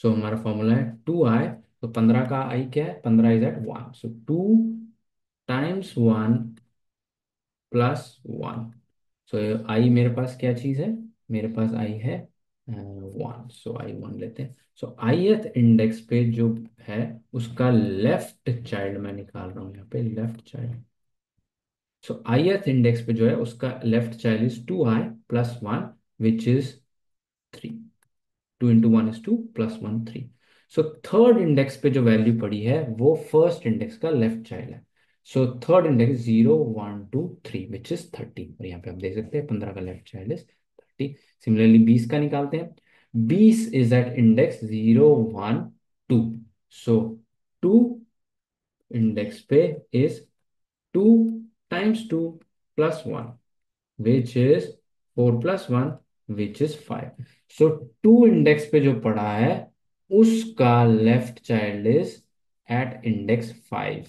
So हमारा फॉर्मूला है 2i। तो 15 का आई क्या है, 15 इज एट 1। So 2 times 1+1। सो आई मेरे पास क्या चीज है, मेरे पास आई है 1। सो I 1 लेते हैं। सो ith इंडेक्स पे जो है, उसका लेफ्ट चाइल्ड मैं निकाल रहा हूँ यहाँ पे, लेफ्ट चाइल्ड। सो ith इंडेक्स पे जो है, उसका left child is 2i+1, which is 3। 2 × 1 = 2, +1 3। So third index पे जो वैल्यू पड़ी है, वो फर्स्ट इंडेक्स का लेफ्ट चाइल्ड है। So third index 0 1 2 3, which is 30। और यहाँ पे आप देख सकते हैं 15 का लेफ्ट चाइल्ड इज 30। सिमिलरली 20 का निकालते हैं। 20 is at index 0 1 2। So 2 index पे is 2 × 2 + 1, which is 4+1, which is 5। So 2 index पे जो पड़ा है, उसका left child is at index 5।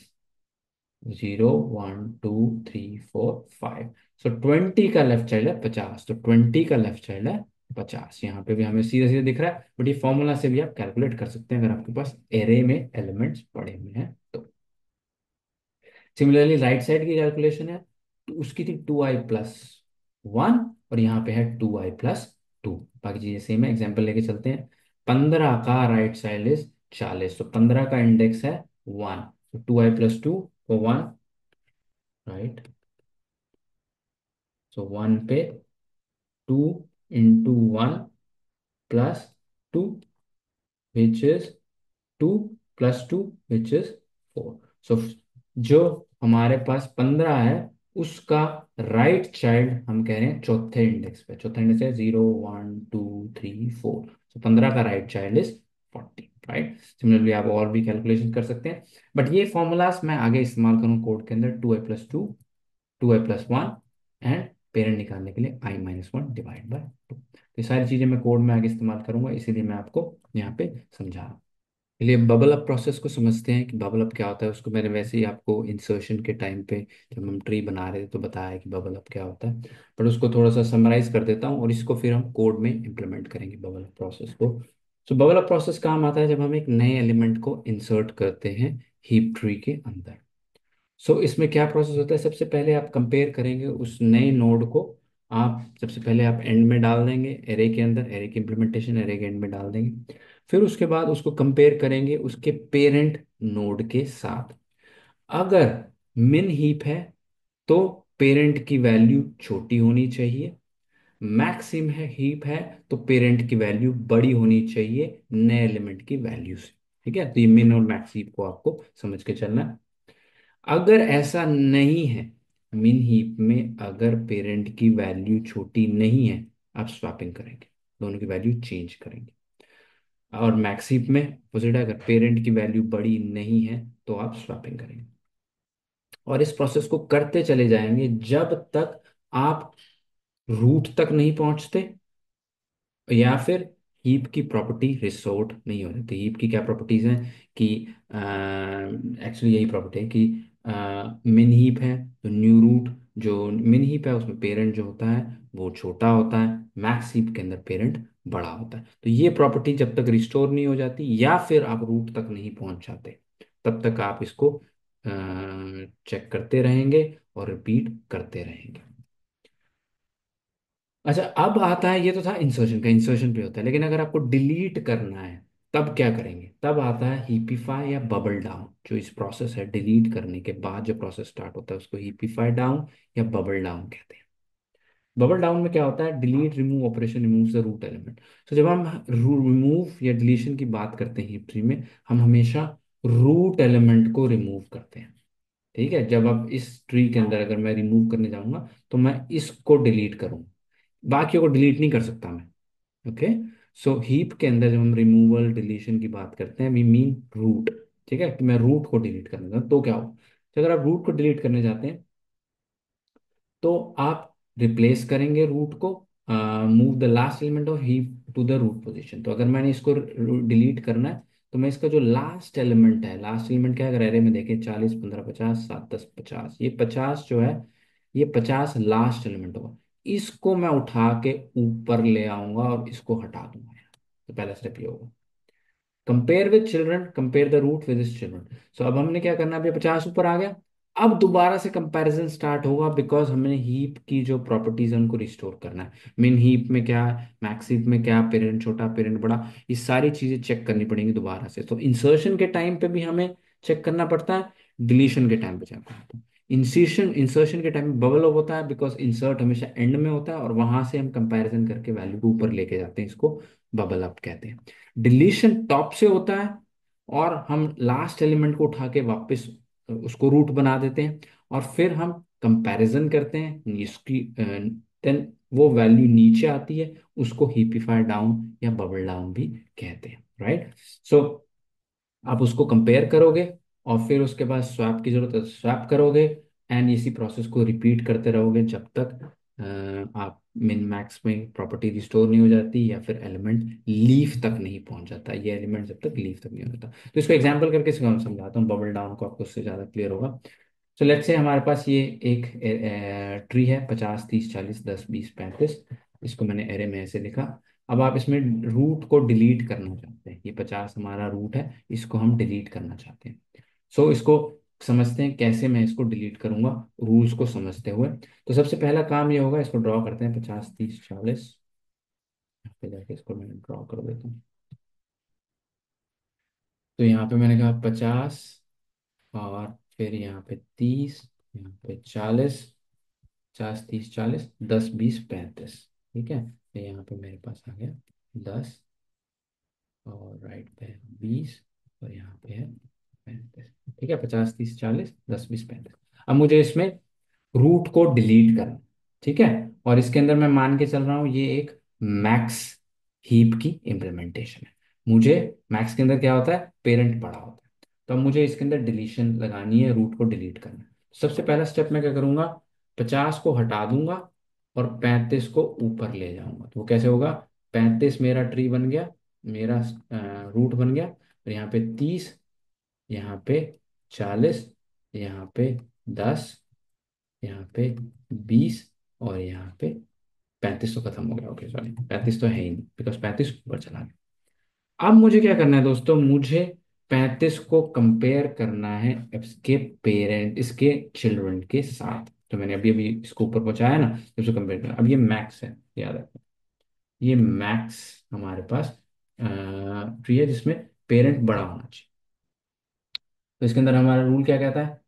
0 1 2 3 4 5। So 20 का लेफ्ट चाइल्ड है 50। तो 20 का लेफ्ट चाइल्ड है 50। यहाँ पे भी हमें सीधे सीधे दिख रहा है, बट ये फॉर्मूला से भी आप कैलकुलेट कर सकते हैं अगर आपके पास एरे में एलिमेंट्स पड़े हुए हैं तो। सिमिलरली राइट साइड की कैलकुलेशन है, तो उसकी थी 2i+1, और यहाँ पे है 2i+2। बाकी चीजें सेम है, एग्जाम्पल लेके चलते हैं। 15 का राइट साइड इज 40। तो 15 का इंडेक्स है 1। तो 2i+2 को 1। राइट, सो 1 पे 2 × 1 + 2, विच इज 2 + 2, विच इज 4। सो जो हमारे पास 15 है, उसका राइट चाइल्ड हम कह रहे हैं चौथे इंडेक्स पे। चौथा इंडेक्स है 0 1 2 3 4। सो 15 का right child is 40। Right, similarly आप और भी कैलकुलेशन कर सकते हैं, बट ये फॉर्मूलाज मैं आगे इस्तेमाल करूँ कोड के अंदर, 2i+2, 2i+1, एंड पेरेंट निकालने के लिए I-1 डिवाइड बाय 2। ये सारी चीजें मैं कोड में आगे इस्तेमाल करूंगा, इसीलिए मैं आपको यहाँ पे समझा रहा हूँ। चलिए बबल अप प्रोसेस को समझते हैं कि बबल अप क्या होता है। उसको मैंने वैसे ही आपको इंसर्शन के टाइम पे जब हम ट्री बना रहे थे तो बताया है कि बबल अप क्या होता है, पर उसको थोड़ा सा समराइज कर देता हूँ और इसको फिर हम कोड में इम्प्लीमेंट करेंगे बबल अप प्रोसेस को। सो बबल अप प्रोसेस काम आता है जब हम एक नए एलिमेंट को इंसर्ट करते हैं हीप ट्री के अंदर। सो इसमें क्या प्रोसेस होता है, सबसे पहले आप कंपेयर करेंगे उस नए नोड को। आप सबसे पहले आप एंड में डाल देंगे, एरे के अंदर, एरे की इम्प्लीमेंटेशन एरे के एंड में डाल देंगे। फिर उसके बाद उसको कंपेयर करेंगे उसके पेरेंट नोड के साथ। अगर मिन हीप है, तो पेरेंट की वैल्यू छोटी होनी चाहिए। मैक्सिम है, हीप है, तो पेरेंट की वैल्यू बड़ी होनी चाहिए नए एलिमेंट की वैल्यू से। ठीक है, तो ये मिन और मैक्स हीप को आपको समझ के चलना है। अगर ऐसा नहीं है, मिन हीप में अगर पेरेंट की वैल्यू छोटी नहीं है, आप स्वैपिंग करेंगे, दोनों की वैल्यू चेंज करेंगे। और मैक्स हीप में अपोजिट है, अगर पेरेंट की वैल्यू बड़ी नहीं है तो आप स्वैपिंग करेंगे। और इस प्रोसेस को करते चले जाएंगे जब तक आप रूट तक नहीं पहुंचते, या फिर हीप की प्रॉपर्टी रिसोर्ट नहीं हो जाती। हीप की क्या प्रॉपर्टीज हैं कि एक्चुअली यही प्रॉपर्टी है कि मिन हीप है तो न्यू रूट, जो मिन हीप है उसमें पेरेंट जो होता है वो छोटा होता है, मैक्स हीप के अंदर पेरेंट बड़ा होता है। तो ये प्रॉपर्टी जब तक रिस्टोर नहीं हो जाती या फिर आप रूट तक नहीं पहुंच जाते, तब तक आप इसको चेक करते रहेंगे और रिपीट करते रहेंगे। अच्छा, अब आता है, ये तो था इंसर्शन का, इंसर्शन पे होता है, लेकिन अगर आपको डिलीट करना है तब क्या करेंगे? तब आता है हीपिफाई या बबल डाउन। जो इस प्रोसेस है डिलीट करने के बाद जो प्रोसेस स्टार्ट होता है उसको हीपिफाई डाउन या बबल डाउन कहते हैं। बबल डाउन में क्या होता है? Delete remove operation remove the root element. तो जब हम रिमूव या डिलीशन की बात करते हैं हीप ट्री में, हम हमेशा रूट एलिमेंट को रिमूव करते हैं। ठीक है, जब अब इस ट्री के अंदर अगर मैं रिमूव करने जाऊंगा तो मैं इसको डिलीट करूंगा, बाकियों को डिलीट नहीं कर सकता मैं। ओके, सो हीप के अंदर जब हम रिमूवल डिलीशन की बात करते हैं वी मीन रूट। ठीक है, कि मैं रूट को डिलीट करना चाहता हूं, तो क्या हो, तो अगर आप रूट को डिलीट करने जाते हैं तो आप रिप्लेस करेंगे रूट को, move the last element of heap to the root position. तो अगर मैंने इसको डिलीट करना है तो मैं इसका जो लास्ट एलिमेंट है, लास्ट एलिमेंट क्या है, अगर एरे में देखें 40 15 50 7 10 50, ये 50 जो है, ये 50 लास्ट एलिमेंट होगा। इसको मैं उठा के ऊपर ले आऊंगा और इसको हटा दूंगा। तो पहला स्टेप ये होगा, compare with children, compare the root with his children. So अब हमने क्या करना है, अभी 50 ऊपर आ गया, अब दोबारा से कंपैरिजन स्टार्ट होगा, बिकॉज हमने हीप की जो प्रॉपर्टीज है उनको रिस्टोर करना है। मीन हीप में क्या है, मैक्स हीप में क्या, पेरेंट छोटा पेरेंट बड़ा, ये सारी चीजें चेक करनी पड़ेंगी दोबारा से। तो इंसर्शन के टाइम पे भी हमें चेक करना पड़ता है, डिलीशन के टाइम पे चेक करना पड़ता है। इंसर्शन इंसर्शन के टाइम में बबल अप होता है, बिकॉज इंसर्ट हमेशा एंड में होता है और वहां से हम कंपैरिजन करके वैल्यू को ऊपर लेके जाते हैं, इसको बबल अप कहते हैं। डिलीशन टॉप से होता है और हम लास्ट एलिमेंट को उठा के वापस उसको रूट बना देते हैं, और फिर हम कंपैरिजन करते हैं इसकी, देन वो वैल्यू नीचे आती है, उसको हीपिफाई डाउन या बबल डाउन भी कहते हैं, राइट। सो आप उसको कंपेयर करोगे और फिर उसके बाद स्वैप की जरूरत है स्वैप करोगे, एंड इसी प्रोसेस को रिपीट करते रहोगे जब तक आप मिन मैक्स में प्रॉपर्टी रिस्टोर नहीं हो जाती या फिर एलिमेंट लीफ तक नहीं पहुंच जाता, ये एलिमेंट जब तक लीफ तक नहीं हो जाता। तो इसको एग्जांपल करके समझाता हूँ बबल डाउन को, आपको उससे ज़्यादा क्लियर होगा। तो लेट्स से हमारे पास ये एक ट्री है, 50 30 40 10 20 35, इसको मैंने एरे में ऐसे लिखा। अब आप इसमें रूट को डिलीट करना चाहते हैं, ये 50 हमारा रूट है, इसको हम डिलीट करना चाहते हैं। सो इसको समझते हैं कैसे मैं इसको डिलीट करूंगा, रूल्स को समझते हुए। तो सबसे पहला काम ये होगा, इसको ड्रॉ करते हैं 50 30 40, यहाँ पे जाके इसको मैं ड्रॉ कर देता हूँ। तो यहाँ पे मैंने कहा 50, और फिर यहाँ पे 30, यहाँ पे 40, 50 30 40 10 20 35। ठीक है, तो यहाँ पे मेरे पास आ गया 10, और राइट पे है 20, और यहाँ पे है 35। ठीक है, 50 30 40 10 20 35। अब मुझे इसमें रूट को डिलीट करना, ठीक है, और इसके अंदर मैं मान के चल रहा हूँ ये एक मैक्स हीप की इम्प्लीमेंटेशन है। मुझे मैक्स के अंदर क्या होता है, पेरेंट बड़ा होता है, तो अब मुझे इसके अंदर डिलीशन लगानी है, रूट को डिलीट करना है। सबसे पहला स्टेप मैं क्या करूंगा, 50 को हटा दूंगा और 35 को ऊपर ले जाऊंगा। तो वो कैसे होगा, 35 मेरा ट्री बन गया, मेरा रूट बन गया, और यहाँ पे 30, यहाँ पे 40, यहाँ पे 10, यहाँ पे 20, और यहाँ पे 35 तो खत्म हो गया। ओके सॉरी, 35 तो है ही नहीं, बिकॉज 35 ऊपर चला गया। अब मुझे क्या करना है दोस्तों, मुझे 35 को कंपेयर करना है इसके पेरेंट, इसके चिल्ड्रन के साथ। तो मैंने अभी अभी इसको ऊपर पहुंचाया ना, तो इसको कंपेयर करना। अब ये मैक्स है, याद रखो, ये मैक्स हमारे पास ट्री है जिसमें पेरेंट बड़ा होना चाहिए। तो इसके अंदर हमारा रूल क्या कहता है,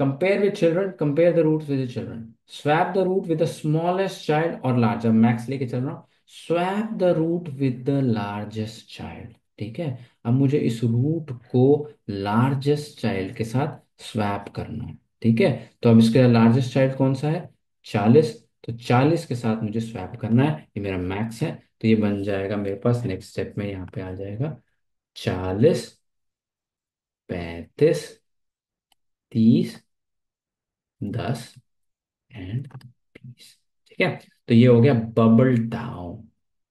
compare with children, compare the root with children, swap the root with the smallest child और लार्जर, मैक्स लेके चल रहा हूँ, swap the root with the largest child. ठीक है, अब मुझे इस रूट को लार्जेस्ट चाइल्ड के साथ स्वैप करना है। ठीक है, तो अब इसके लार्जेस्ट चाइल्ड कौन सा है, 40, तो 40 के साथ मुझे स्वैप करना है, ये मेरा मैक्स है। तो ये बन जाएगा मेरे पास, नेक्स्ट स्टेप में यहाँ पे आ जाएगा 40, 35, 30, 10 एंड पीस। ठीक है, तो ये हो गया बबल डाउन।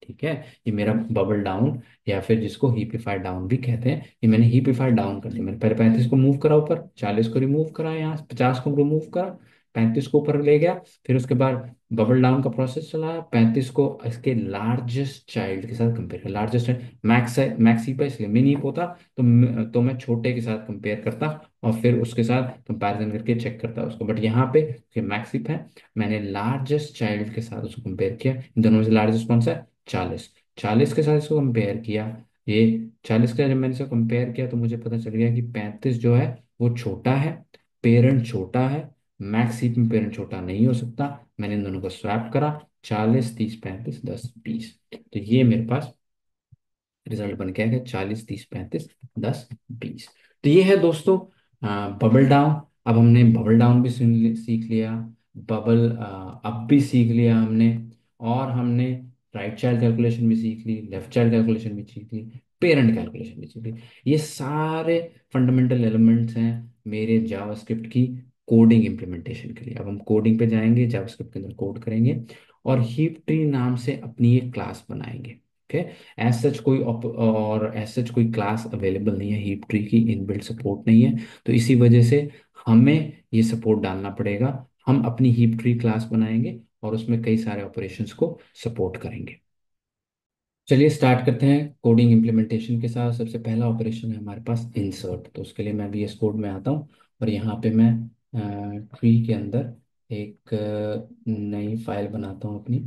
ठीक है, ये मेरा बबल डाउन, या फिर जिसको हीपिफाइड डाउन भी कहते हैं, ये मैंने हीपिफाइड डाउन कर दिया। मैंने पहले 35 को मूव करा ऊपर, 40 को रिमूव करा, यहाँ 50 को रिमूव करा, 35 को ऊपर ले गया, फिर उसके बाद बबल डाउन का प्रोसेस चलाया, 35 को इसके लार्जेस्ट चाइल्ड के साथ कंपेयर कर, लार्जेस्ट मैक्स है, मैक्स हीप है इसलिए मिनी हीप होता, तो मैं छोटे के साथ कंपेयर करता और फिर उसके साथ कंपैरिजन करके चेक करता उसको। बट यहाँ पे मैक्स हीप है, मैंने लार्जेस्ट चाइल्ड के साथ उसको कंपेयर किया, इन दोनों में से लार्जेस्ट कौन सा है, 40, 40 के साथ इसको कंपेयर किया, ये 40 का जब मैंने इसको कंपेयर किया तो मुझे पता चल गया कि 35 जो है वो छोटा है, पेरेंट छोटा है, मैक्स हीप में पेरेंट छोटा नहीं हो सकता। मैंने इन दोनों को स्वैप करा, 40, 30, 35, 10, 20, तो ये मेरे पास रिजल्ट बन के आएगा 40, 30, 35, 10, 20। तो ये है दोस्तों बबल डाउन। अब हमने बबल डाउन भी सीख लिया, बबल अप भी सीख लिया हमने, और हमने राइट चाइल्ड कैलकुलेशन भी सीख ली, लेफ्ट चाइल्ड कैलकुलेशन भी सीख ली, पेरेंट कैलकुलेशन भी सीख ली। ये सारे फंडामेंटल एलिमेंट्स हैं मेरे जावास्क्रिप्ट की कोडिंग इम्प्लीमेंटेशन के लिए। अब हम कोडिंग पे जाएंगे, जावास्क्रिप्ट के अंदर कोड करेंगे और हीप ट्री नाम से अपनी एक क्लास बनाएंगे। ओके, एज सच कोई और एज सच कोई क्लास अवेलेबल नहीं है, हीप ट्री की इनबिल्ट सपोर्ट नहीं है, तो इसी वजह से हमें ये सपोर्ट डालना पड़ेगा। हम अपनी हीप ट्री क्लास बनाएंगे और उसमें कई सारे ऑपरेशंस को सपोर्ट करेंगे। चलिए स्टार्ट करते हैं कोडिंग इम्प्लीमेंटेशन के साथ। सबसे पहला ऑपरेशन है हमारे पास इंसर्ट, तो उसके लिए मैं VS कोड में आता हूँ और यहाँ पे मैं ट्री के अंदर एक नई फाइल बनाता हूँ अपनी,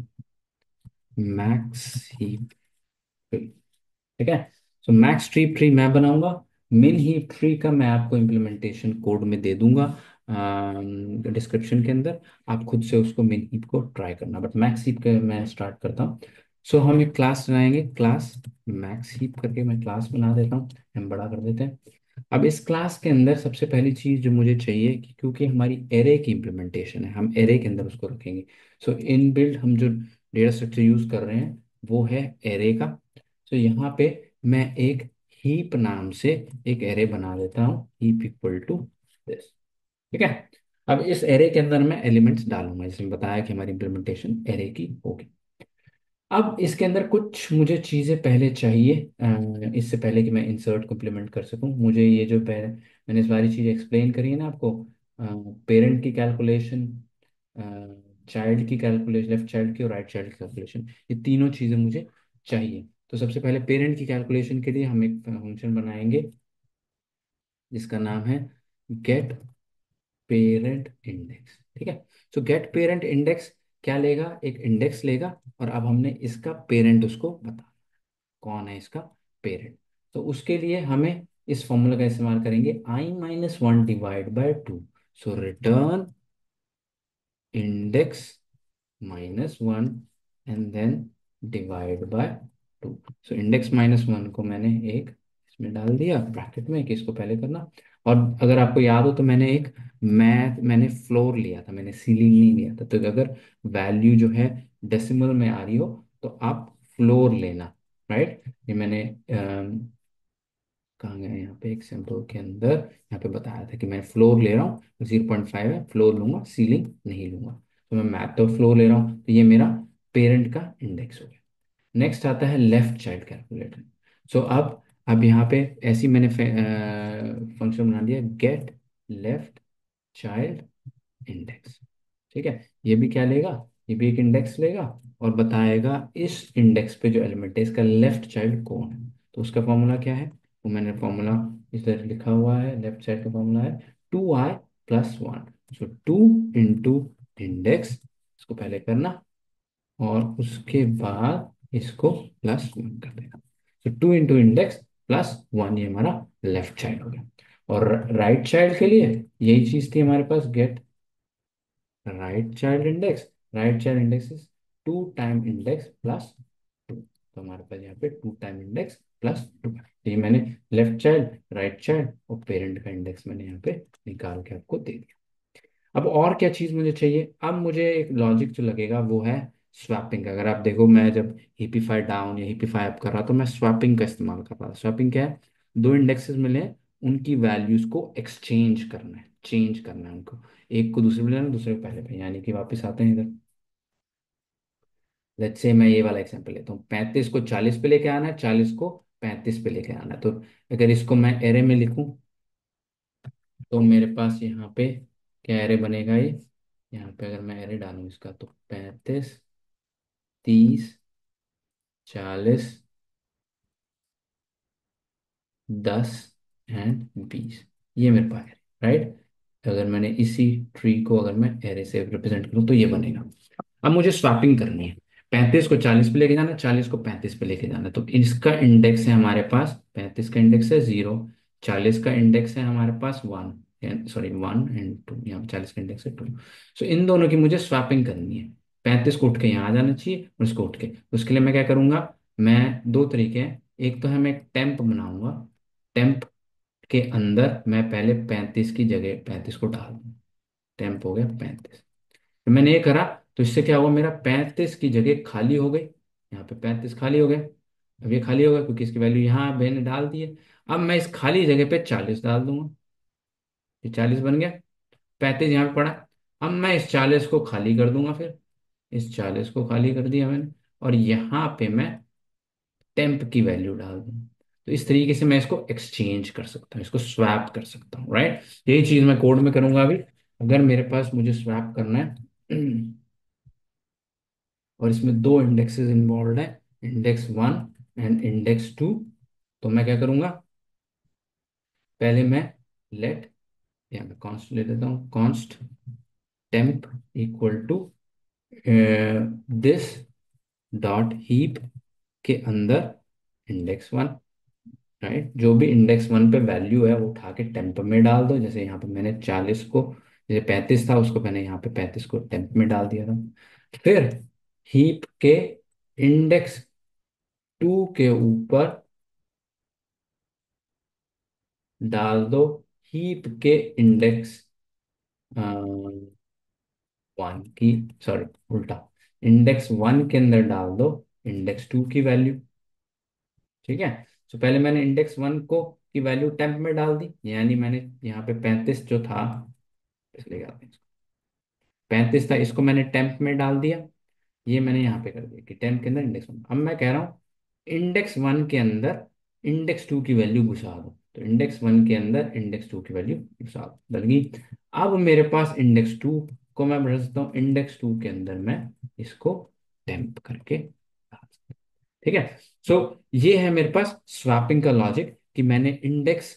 मैक्स हीप, ठीक है। सो मैक्स ट्री ट्री मैं बनाऊंगा, मिन हीप ट्री का मैं आपको इम्प्लीमेंटेशन कोड में दे दूंगा डिस्क्रिप्शन के अंदर, आप खुद से उसको मिन हीप को ट्राई करना, बट मैक्स हीप का मैं स्टार्ट करता हूँ। सो हम एक क्लास बनाएंगे, क्लास मैक्स हीप करके मैं क्लास बना देता हूँ, हम बड़ा कर देते हैं। अब इस क्लास के अंदर सबसे पहली चीज जो मुझे चाहिए कि क्योंकि हमारी एरे की इम्प्लीमेंटेशन है, हम एरे के अंदर उसको रखेंगे। सो इन बिल्ड हम जो डेटा स्ट्रक्चर यूज कर रहे हैं वो है एरे का। तो यहाँ पे मैं एक हीप नाम से एक एरे बना देता हूँ, हीप इक्वल टू दिस। ठीक है, अब इस एरे के अंदर मैं एलिमेंट्स डालूंगा, जैसे मैंने बताया कि हमारी इम्प्लीमेंटेशन एरे की होगी। अब इसके अंदर कुछ मुझे चीज़ें पहले चाहिए, इससे पहले कि मैं इंसर्ट को इम्प्लीमेंट कर सकूं, मुझे ये जो पहले मैंने सारी चीज़ें एक्सप्लेन करी है ना आपको, पेरेंट की कैलकुलेशन, चाइल्ड की कैलकुलेशन, लेफ्ट चाइल्ड की और राइट चाइल्ड की कैलकुलेशन, ये तीनों चीज़ें मुझे चाहिए। तो सबसे पहले पेरेंट की कैलकुलेशन के लिए हम एक फंक्शन बनाएंगे जिसका नाम है गेट पेरेंट इंडेक्स। ठीक है, तो गेट पेरेंट इंडेक्स क्या लेगा, एक इंडेक्स लेगा और अब हमने इसका पेरेंट उसको बता, कौन है इसका पेरेंट। तो उसके लिए हमें इस फॉर्मूला का इस्तेमाल करेंगे, i-1 divide by 2, so return index -1 and then divide by 2। So index -1 को मैंने एक इसमें डाल दिया ब्रैकेट में कि इसको पहले करना। और अगर आपको याद हो तो मैंने फ्लोर लिया था, मैंने सीलिंग नहीं लिया था, तो अगर वैल्यू जो है डेसिमल में आ रही हो तो आप फ्लोर लेना, राइट। ये मैंने कहाँ गया, यहाँ पे एग्जाम्पल के अंदर यहाँ पे बताया था कि मैं फ्लोर ले रहा हूँ, 0.5 है, फ्लोर लूंगा, सीलिंग नहीं लूंगा। तो मैं मैथ तो फ्लोर ले रहा हूँ, तो ये मेरा पेरेंट का इंडेक्स हो गया। नेक्स्ट आता है लेफ्ट चाइल्ड कैलकुलेटर। सो अब यहाँ पे ऐसी मैंने फंक्शन बना दिया, गेट लेफ्ट चाइल्ड इंडेक्स। ठीक है, ये भी क्या लेगा, ये भी एक इंडेक्स लेगा और बताएगा इस इंडेक्स पे जो एलिमेंट है इसका लेफ्ट चाइल्ड कौन है। तो उसका फॉर्मूला क्या है, वो मैंने फॉर्मूला इधर लिखा हुआ है, लेफ्ट साइड का फॉर्मूला है 2i+1। सो 2 × इंडेक्स, इसको पहले करना और उसके बाद इसको +1 कर देना। तो 2 × इंडेक्स +1, ये हमारा लेफ्ट चाइल्ड हो गया। और राइट चाइल्ड के लिए यही चीज थी हमारे पास, get right child index. Right child index is two times index plus two, तो हमारे पास यहाँ पे two times index plus two. तो ये मैंने लेफ्ट चाइल्ड, राइट चाइल्ड और पेरेंट का इंडेक्स मैंने यहाँ पे निकाल के आपको दे दिया। अब और क्या चीज मुझे चाहिए, अब मुझे एक लॉजिक जो लगेगा वो है स्वैपिंग। अगर आप देखो, मैं जब हीपीफाई डाउन या हीपीफाई अप कर रहा तो मैं स्वैपिंग का इस्तेमाल कर रहा था। स्वैपिंग क्या है, दो इंडेक्सेस मिले हैं, उनकी वैल्यूज को एक्सचेंज करना है, चेंज करना है उनको, एक को दूसरे पे लेना, दूसरे को पहले पे, यानी कि वापस आते हैं इधर। लेट्स से मैं ये वाला एग्जांपल लेता हूँ, 35 को 40 पे लेके आना है, 40 को 35 पे लेके आना है। तो अगर इसको मैं एरे में लिखूं तो मेरे पास यहाँ पे क्या एरे बनेगा ये, यहाँ पे अगर मैं एरे डालूं इसका तो 35, 30, 40, 10 एंड 20, ये मेरे पास है, राइट। अगर मैंने इसी ट्री को अगर मैं एरे से रिप्रेजेंट करूँ तो ये बनेगा। अब मुझे स्वैपिंग करनी है, 35 को 40 पे लेके जाना, 40 को 35 पे लेके जाना। तो इसका इंडेक्स है हमारे पास, 35 का इंडेक्स है 0, 40 का इंडेक्स है हमारे पास 1, सॉरी 1 एंड 2, यहाँ 40 का इंडेक्स है 2। सो इन दोनों की मुझे स्वैपिंग करनी है। 35 को उठ के यहाँ आ जाना चाहिए और इसको उठ के, उसके लिए मैं क्या करूंगा, मैं दो तरीके हैं। एक तो है मैं एक टेम्प बनाऊंगा, टेम्प के अंदर मैं पहले 35 की जगह 35 को डाल दूँ, टेम्प हो गया 35। तो मैंने ये करा तो इससे क्या हुआ, मेरा 35 की जगह खाली हो गई, यहाँ पे 35 खाली हो गया। अब ये खाली हो गया क्योंकि इसकी वैल्यू यहाँ मैंने डाल दी है। अब मैं इस खाली जगह पे 40 डाल दूंगा, ये 40 बन गया, 35 यहाँ पे पड़ा। अब मैं इस 40 को खाली कर दूंगा, फिर इस 40 को खाली कर दिया मैंने, और यहाँ पे मैं टेम्प की वैल्यू डाल दूँ। तो इस तरीके से मैं इसको एक्सचेंज कर सकता हूँ, इसको स्वैप कर सकता हूँ, राइट। यही चीज मैं कोड में करूंगा अभी। अगर मेरे पास मुझे स्वैप करना है और इसमें दो इंडेक्सेस इन्वॉल्व है, इंडेक्स 1 एंड इंडेक्स 2, तो मैं क्या करूंगा, पहले मैं लेट, या मैं कॉन्स्ट ले लेता हूँ, const temp equal to this dot heap के अंदर इंडेक्स 1, राइट। जो भी इंडेक्स 1 पे वैल्यू है वो उठा के टेम्प में डाल दो। जैसे यहाँ पे मैंने 40 को, जैसे 35 था उसको मैंने यहाँ पे 35 को टेम्प में डाल दिया था। फिर हीप के इंडेक्स 2 के ऊपर डाल दो हीप के इंडेक्स 1 की, सॉरी उल्टा, इंडेक्स 1 के अंदर डाल दो इंडेक्स 2 की वैल्यू। ठीक है। तो पहले मैंने इंडेक्स 1 को की वैल्यू टेम्प में डाल दी, यानी मैंने यहाँ पे 35 जो था, इसलिए आते हैं, 35 था इसको मैंने टेम्प में डाल दिया। ये मैंने यहाँ पे कर दिया कि टेम्प के अंदर इंडेक्स 1। अब मैं कह रहा हूँ इंडेक्स 1 के अंदर इंडेक्स 2 की वैल्यू घुसा दो, तो इंडेक्स 1 के अंदर इंडेक्स 2 की वैल्यू घुसा दो, डल गई। अब मेरे पास इंडेक्स 2 को मैं बढ़ा सकता हूँ, इंडेक्स 2 के अंदर मैं इसको टेम्प करके डाल सकता हूं। ठीक है। सो ये है मेरे पास स्वैपिंग का लॉजिक, कि मैंने इंडेक्स,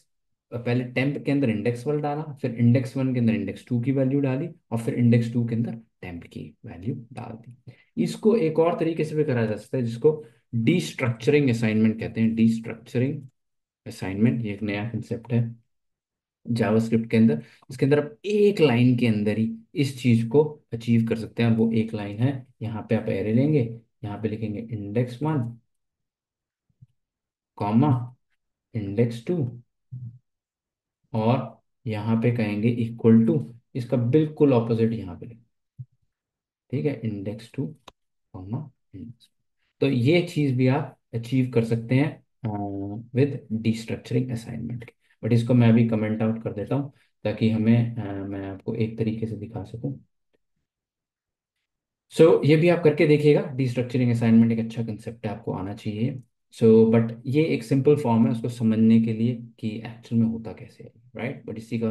पहले टेम्प के अंदर इंडेक्स 1 डाला, फिर इंडेक्स 1 के अंदर इंडेक्स 2 की वैल्यू डाली, और फिर इंडेक्स 2 के अंदर टेम्प की वैल्यू डाल दी। इसको एक और तरीके से भी करा जा सकता है, जिसको डीस्ट्रक्चरिंग असाइनमेंट कहते हैं। डीस्ट्रक्चरिंग असाइनमेंट ये एक नया कंसेप्ट है जावास्क्रिप्ट के अंदर। इसके अंदर आप एक लाइन के अंदर ही इस चीज को अचीव कर सकते हैं। वो एक लाइन है, यहाँ पे आप एरे लेंगे, यहाँ पे लिखेंगे इंडेक्स 1 कॉमा इंडेक्स 2, और यहाँ पे कहेंगे इक्वल टू, इसका बिल्कुल ऑपोजिट यहाँ पे लिखें। ठीक है, इंडेक्स 2 कॉमा इंडेक्स। तो ये चीज भी आप अचीव कर सकते हैं विद डिस्ट्रक्चरिंग असाइनमेंट के। बट इसको मैं अभी कमेंट आउट कर देता हूँ, ताकि हमें मैं आपको एक तरीके से दिखा सकूं। सो ये भी आप करके देखिएगा, डिस्ट्रक्चरिंग असाइनमेंट एक अच्छा कंसेप्ट है, आपको आना चाहिए। बट ये एक सिंपल फॉर्म है उसको समझने के लिए कि एक्चुअल में होता कैसे है, राइट। बट इसी का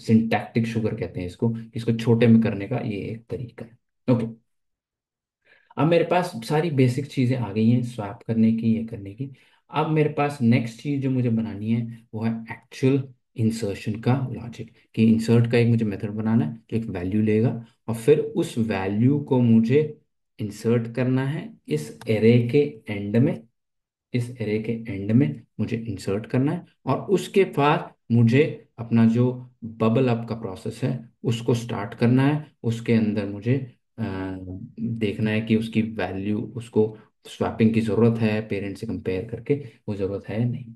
सिंटैक्टिक शुगर कहते हैं इसको, इसको छोटे में करने का ये एक तरीका है। ओके। अब मेरे पास सारी बेसिक चीज़ें आ गई हैं स्वैप करने की, ये करने की। अब मेरे पास नेक्स्ट चीज़ जो मुझे बनानी है वो है एक्चुअल इंसर्शन का लॉजिक, कि इंसर्ट का एक मुझे मेथड बनाना है जो एक वैल्यू लेगा, और फिर उस वैल्यू को मुझे इंसर्ट करना है इस एरे के एंड में, इस एरे के एंड में मुझे इंसर्ट करना है, और उसके बाद मुझे अपना जो बबल अप का प्रोसेस है उसको स्टार्ट करना है। उसके अंदर मुझे देखना है कि उसकी वैल्यू, उसको स्वैपिंग की ज़रूरत है पेरेंट से कंपेयर करके, वो ज़रूरत है या नहीं।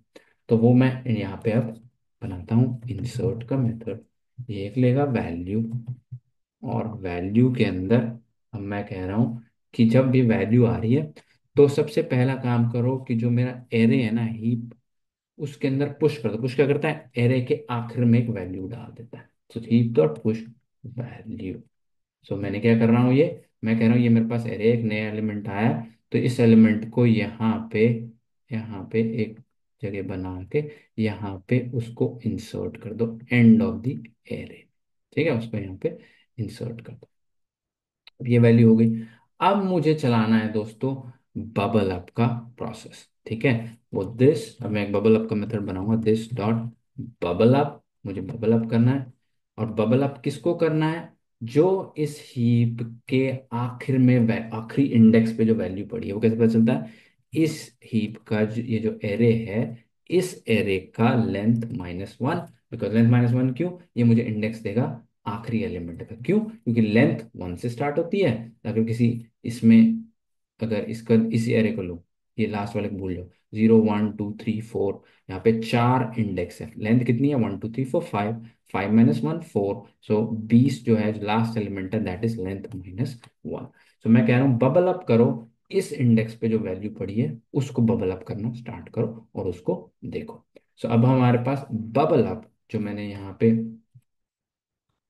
तो वो मैं यहाँ पे अब बनाता हूँ इंसर्ट का मेथड। ये एक लेगा वैल्यू, और वैल्यू के अंदर अब मैं कह रहा हूँ कि जब भी वैल्यू आ रही है तो सबसे पहला काम करो कि जो मेरा एरे है ना हीप, उसके अंदर पुश कर दो। पुश क्या करता है, एरे के आखिर में एक वैल्यू डाल देता है। तो हीप डॉट पुश वैल्यू। सो मैंने क्या कर रहा हूँ, ये मैं कह रहा हूँ ये मेरे पास एरे, एक नया एलिमेंट आया, तो इस एलिमेंट को यहाँ पे एक जगह बना के यहाँ पे उसको इंसर्ट कर दो एंड ऑफ द एरे। ठीक है, उसको यहाँ पे इंसर्ट कर दो। अब ये वैल्यू हो गई। अब मुझे चलाना है दोस्तों बबल अप का प्रोसेस। ठीक है, वो दिस, अब मैं एक बबल अप का मेथड बनाऊंगा, दिस डॉट बबल अप। मुझे बबल अप करना है, और बबल अप किसको करना है, जो इस हीप के आखिर में आखिरी इंडेक्स पे जो वैल्यू पड़ी है। वो कैसे पता चलता है, इस हीप का ये जो एरे है, इस एरे का लेंथ -1। बिकॉज लेंथ -1 क्यों, ये मुझे इंडेक्स देगा आखिरी एलिमेंट का। क्यों, क्योंकि लेंथ 1 से स्टार्ट होती है। अगर किसी इसमें, अगर इसका इसी एरे को लो, ये लास्ट वाले को भूल जाओ, 0 1 2 3 4, यहाँ पे 4 इंडेक्स है। लेंथ कितनी है, 1 2 3 4 5, 5 - 1 4। सो 20 जो है, जो लास्ट एलिमेंट है, दैट इज लेंथ -1। सो मैं कह रहा हूँ बबल अप करो, इस इंडेक्स पे जो वैल्यू पड़ी है उसको बबल अप करना स्टार्ट करो और उसको देखो। सो अब हमारे पास बबल अप, जो मैंने यहाँ पे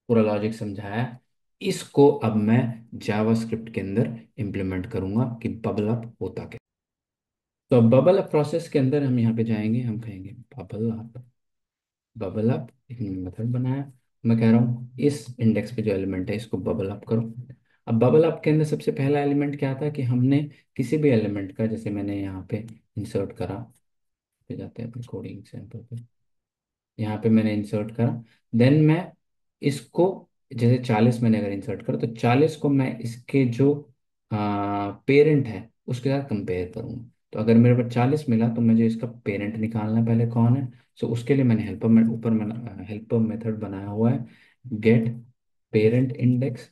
पूरा लॉजिक समझाया, इसको अब मैं जावास्क्रिप्ट के अंदर इम्प्लीमेंट करूंगा कि बबल अप होता क्या। तो बबल अप प्रोसेस के अंदर हम यहाँ पे जाएंगे, हम कहेंगे बबल अप। बबल अप एक मेथड बनाया, मैं कह रहा हूँ इस इंडेक्स पे जो एलिमेंट है इसको बबल अप करो। अब बबल अप के अंदर सबसे पहला एलिमेंट क्या था कि हमने किसी भी एलिमेंट का, जैसे मैंने यहाँ पे इंसर्ट करा, पे जाते हैं अपने कोडिंग सैंपल पे, यहाँ पे मैंने इंसर्ट करा, देन मैं इसको, जैसे 40 मैंने अगर इंसर्ट करा, तो 40 को मैं इसके जो पेरेंट है उसके साथ कंपेयर करूंगा। तो अगर मेरे पास 40 मिला तो मुझे इसका पेरेंट निकालना है पहले कौन है। सो उसके लिए मैंने हेल्पर में ऊपर में हेल्पर मेथड बनाया हुआ है, गेट पेरेंट इंडेक्स।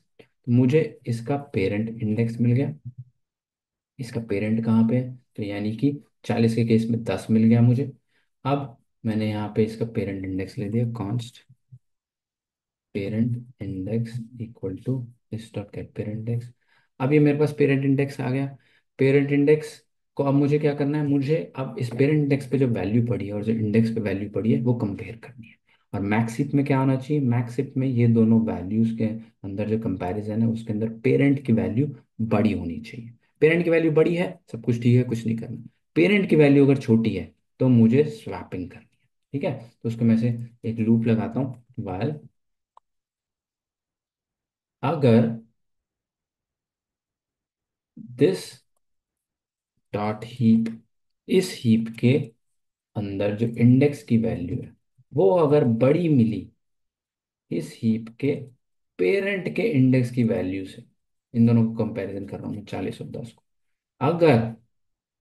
मुझे इसका पेरेंट इंडेक्स मिल गया। इसका पेरेंट कहाँ पे है, तो यानी कि 40 के केस में 10 मिल गया मुझे। अब मैंने यहाँ पे इसका पेरेंट इंडेक्स ले दिया, const parent index equal to this dot get parent index. अब ये मेरे पास पेरेंट इंडेक्स आ गया। पेरेंट इंडेक्स को अब मुझे क्या करना है, मुझे अब इस पेरेंट इंडेक्स पे जो वैल्यू पड़ी है और जो इंडेक्स पे वैल्यू पड़ी है वो कंपेयर करनी है। और मैक्सिप में क्या होना चाहिए, मैक्सिप में ये दोनों वैल्यूज के अंदर जो कंपैरिजन है उसके अंदर पेरेंट की वैल्यू बड़ी होनी चाहिए। पेरेंट की वैल्यू बड़ी है, सब कुछ ठीक है, कुछ नहीं करना। पेरेंट की वैल्यू अगर छोटी है तो मुझे स्वैपिंग करनी है। ठीक है, तो उसको मैं से एक लूप लगाता हूँ, वाइल अगर दिस डॉट हीप, इस हीप के अंदर जो इंडेक्स की वैल्यू है वो अगर बड़ी मिली इस हीप के पेरेंट के इंडेक्स की वैल्यू से, इन दोनों को कंपैरिजन कर रहा हूँ मैं, 40 और 10 को, अगर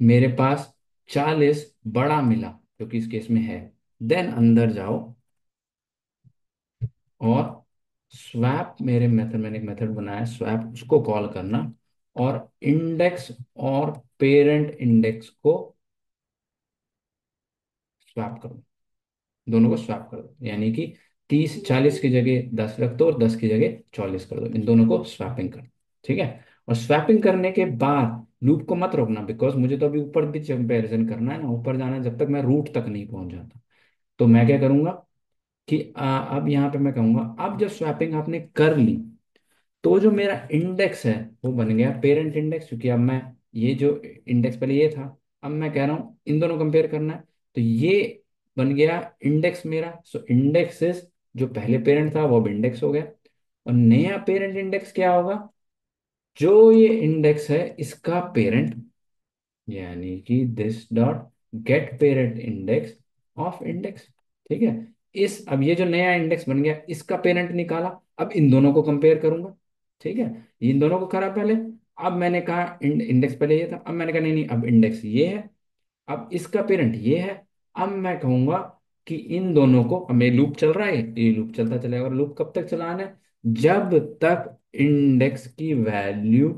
मेरे पास 40 बड़ा मिला, जो कि इस केस में है, देन अंदर जाओ और स्वैप, मेरे मेथड, मैंने एक मेथड बनाया स्वैप, उसको कॉल करना, और इंडेक्स और पेरेंट इंडेक्स को स्वैप करो, दोनों को स्वैप कर दो। यानी कि 30 40 की जगह 10 रख दो और 10 की जगह 40 कर दो, इन दोनों को स्वैपिंग कर दो। ठीक है, और स्वैपिंग करने के बाद लूप को मत रोकना, बिकॉज मुझे तो अभी ऊपर भी कंपेरिजन करना है ना, ऊपर जाना है जब तक मैं रूट तक नहीं पहुंच जाता। तो मैं क्या करूंगा कि अब यहाँ पे मैं कहूंगा, अब जब स्वैपिंग आपने कर ली तो जो मेरा इंडेक्स है वो बन गया पेरेंट इंडेक्स, क्योंकि अब मैं, ये जो इंडेक्स पहले ये था, अब मैं कह रहा हूँ इन दोनों कंपेयर करना है, तो ये बन गया इंडेक्स मेरा। सो इंडेक्स इज, जो पहले पेरेंट था वो अब इंडेक्स हो गया, और नया पेरेंट इंडेक्स क्या होगा, जो ये इंडेक्स है इसका पेरेंट, यानी कि this dot get parent index of index. ठीक है, इस, अब ये जो नया इंडेक्स बन गया इसका पेरेंट निकाला, अब इन दोनों को कंपेयर करूंगा। ठीक है, इन दोनों को करा पहले, अब मैंने कहा इंडेक्स पहले ये था, अब मैंने कहा नहीं नहीं अब इंडेक्स ये है, अब इसका पेरेंट ये है। अब मैं कहूंगा कि इन दोनों को, अब मेरे लूप चल रहा है, ये लूप चलता चलेगा। और लूप कब तक चलाना है? जब तक इंडेक्स की वैल्यू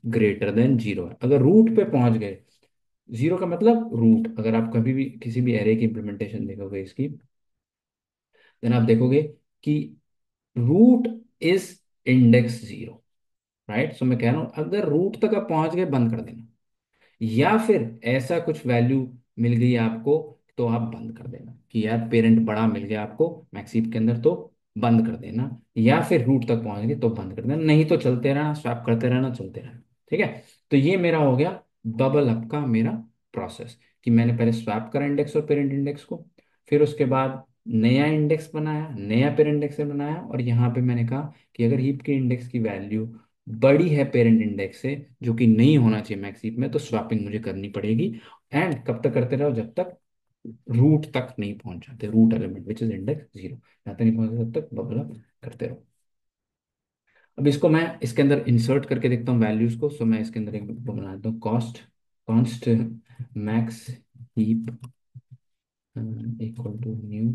ग्रेटर देन जीरो है। अगर रूट पे पहुंच गए, जीरो का मतलब रूट, अगर आप कभी भी किसी भी एरे की इंप्लीमेंटेशन देखोगे इसकी, देन आप देखोगे कि root is index zero. Right, so मैं कह रहा हूं अगर रूट तक आप पहुंच गए, बंद कर देना। या फिर ऐसा कुछ वैल्यू मिल गई आपको, तो आप बंद कर देना कि यार पेरेंट बड़ा मिल गया आपको मैक्सिप के अंदर, तो बंद कर देना। या फिर रूट तक पहुंच गए तो बंद कर देना, नहीं तो चलते रहना, स्वैप करते रहना, चलते रहना। ठीक है। तो ये मेरा हो गया बबल अप का मेरा प्रोसेस, कि मैंने पहले स्वैप करा इंडेक्स और पेरेंट इंडेक्स को, फिर उसके बाद नया इंडेक्स बनाया, नया पेरेंट इंडेक्स बनाया, और यहाँ पे मैंने कहा कि अगर हीप के इंडेक्स की वैल्यू बड़ी है पेरेंट इंडेक्स से, जो कि नहीं होना चाहिए मैक्स हीप में, तो स्वैपिंग मुझे करनी पड़ेगी। एंड कब तक करते रहो? जब तक रूट तक नहीं पहुंच जाते, root element which is index zero, जहाँ तक नहीं पहुंचते तब तक बबल अप करते रहो। अब इसको मैं इसके अंदर इंसर्ट करके देखता हूँ वैल्यूज को। सो मैं इसके अंदर एक वो बना देता हूँ, cost const max heap equal to new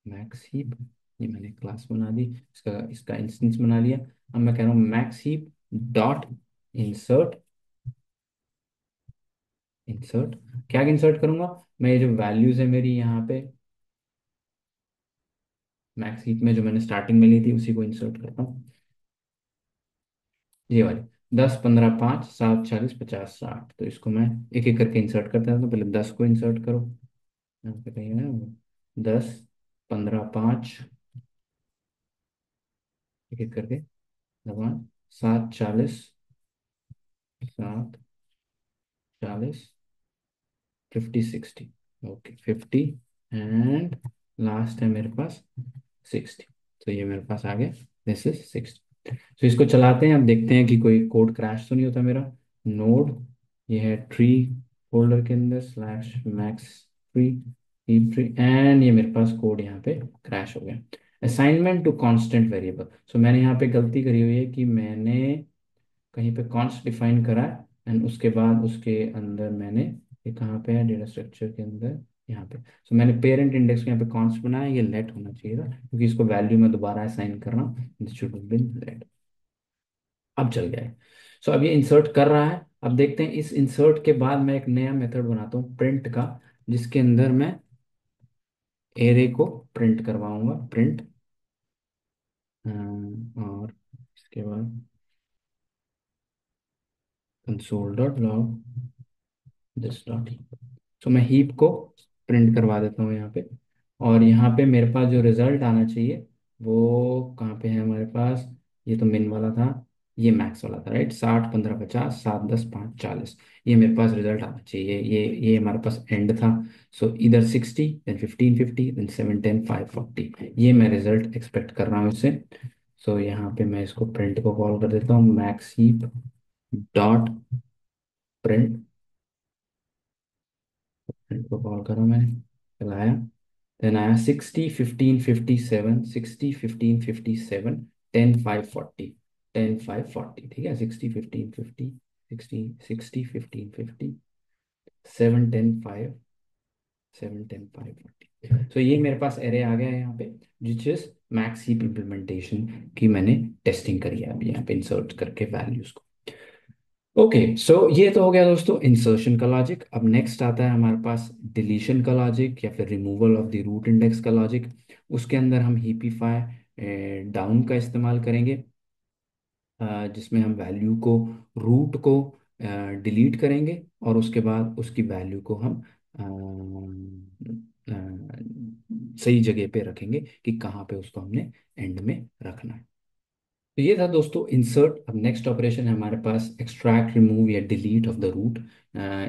max heap. ये मैंने क्लास बना दी, इसका इसका इंस्टेंस बना लिया। अब मैं कह रहा हूँ max heap dot insert. Insert क्या इंसर्ट करूंगा? मैं ये जो वैल्यूज है मेरी यहाँ पे मैक्स हीप में, जो मैंने स्टार्टिंग में ली थी, उसी को इंसर्ट करता हूँ। ये वाली 10, 15, 5, 7, 40, 50, 60। तो इसको मैं एक एक करके इंसर्ट करता हूँ। तो पहले 10 को इंसर्ट करो, यहाँ पे कहीं है वो, 10, 15, 5, एक एक करके दबा, 7, 40, 7, 40, 50, 60। ओके 50, एंड लास्ट है मेरे पास 60। तो ये मेरे पास आ गया, दिस इज 60। तो इसको चलाते हैं, अब देखते हैं कि कोई कोड क्रैश तो नहीं होता मेरा। नोड, ये है ट्री फोल्डर के अंदर slash max tree, heap tree, and ये मेरे पास कोड यहाँ पे क्रैश हो गया। Assignment to constant variable. So मैंने यहाँ पे गलती करी हुई है कि मैंने कहीं पे कॉन्स्ट डिफाइन करा है, एंड उसके बाद उसके अंदर मैंने, ये कहाँ पे है डेटा स्ट्रक्चर के अंदर, यहाँ पे। सो मैंने पेरेंट इंडेक्स को यहाँ पे कॉन्स्ट बनाया, ये लेट होना चाहिए था, क्योंकि इसको वैल्यू में दोबारा असाइन कर रहा हूँ, this should have been let. अब चल गया है। सो अब ये इंसर्ट कर रहा है। अब देखते हैं, इस इंसर्ट के बाद मैं एक नया मेथड बनाता हूँ प्रिंट का, जिसके अंदर मैं एरे को प्रिंट करवाऊंगा, प्रिंट। और इसके बाद console dot log this dot. So मैं हीप को प्रिंट करवा देता हूँ यहाँ पे। और यहाँ पे मेरे पास जो रिजल्ट आना चाहिए, वो कहाँ पे है हमारे पास? ये तो मिन वाला था, ये मैक्स वाला था, राइट। 60, 15, 50, 7, 10, 5, 40, ये मेरे पास रिजल्ट आना चाहिए। ये हमारे पास एंड था। सो इधर 60, देन 15, 50, देन 7, 10, 5, 40, ये मैं रिजल्ट एक्सपेक्ट कर रहा हूँ इससे। सो यहाँ पे मैं इसको प्रिंट को कॉल कर देता हूँ, max heap dot print. Print को कॉल करो, मैंने चलाया। देन आया 60, 15, 57, 60, 15, 57, 10, 5, 40, 10, 5, 40। ठीक है, 60, 15, 50, 60, 60, 15, 50, 7, 10, 5, 7, 10, 5, 40। तो ये मेरे पास एरे आ गया है यहाँ पे, जिच इज मैक्स हीप इम्प्लीमेंटेशन की मैंने टेस्टिंग करी है अभी यहाँ पे इंसर्ट करके वैल्यूज को। ओके, सो ये तो हो गया दोस्तों इंसर्शन का लॉजिक। अब नेक्स्ट आता है हमारे पास डिलीशन का लॉजिक, या फिर removal of the root index का लॉजिक। उसके अंदर हम हीपिफाई डाउन का इस्तेमाल करेंगे, जिसमें हम वैल्यू को, रूट को डिलीट करेंगे, और उसके बाद उसकी वैल्यू को हम सही जगह पे रखेंगे कि कहाँ पे उसको हमने एंड में रखना है। तो ये था दोस्तों इंसर्ट। अब नेक्स्ट ऑपरेशन है हमारे पास एक्सट्रैक्ट, रिमूव या डिलीट ऑफ द रूट।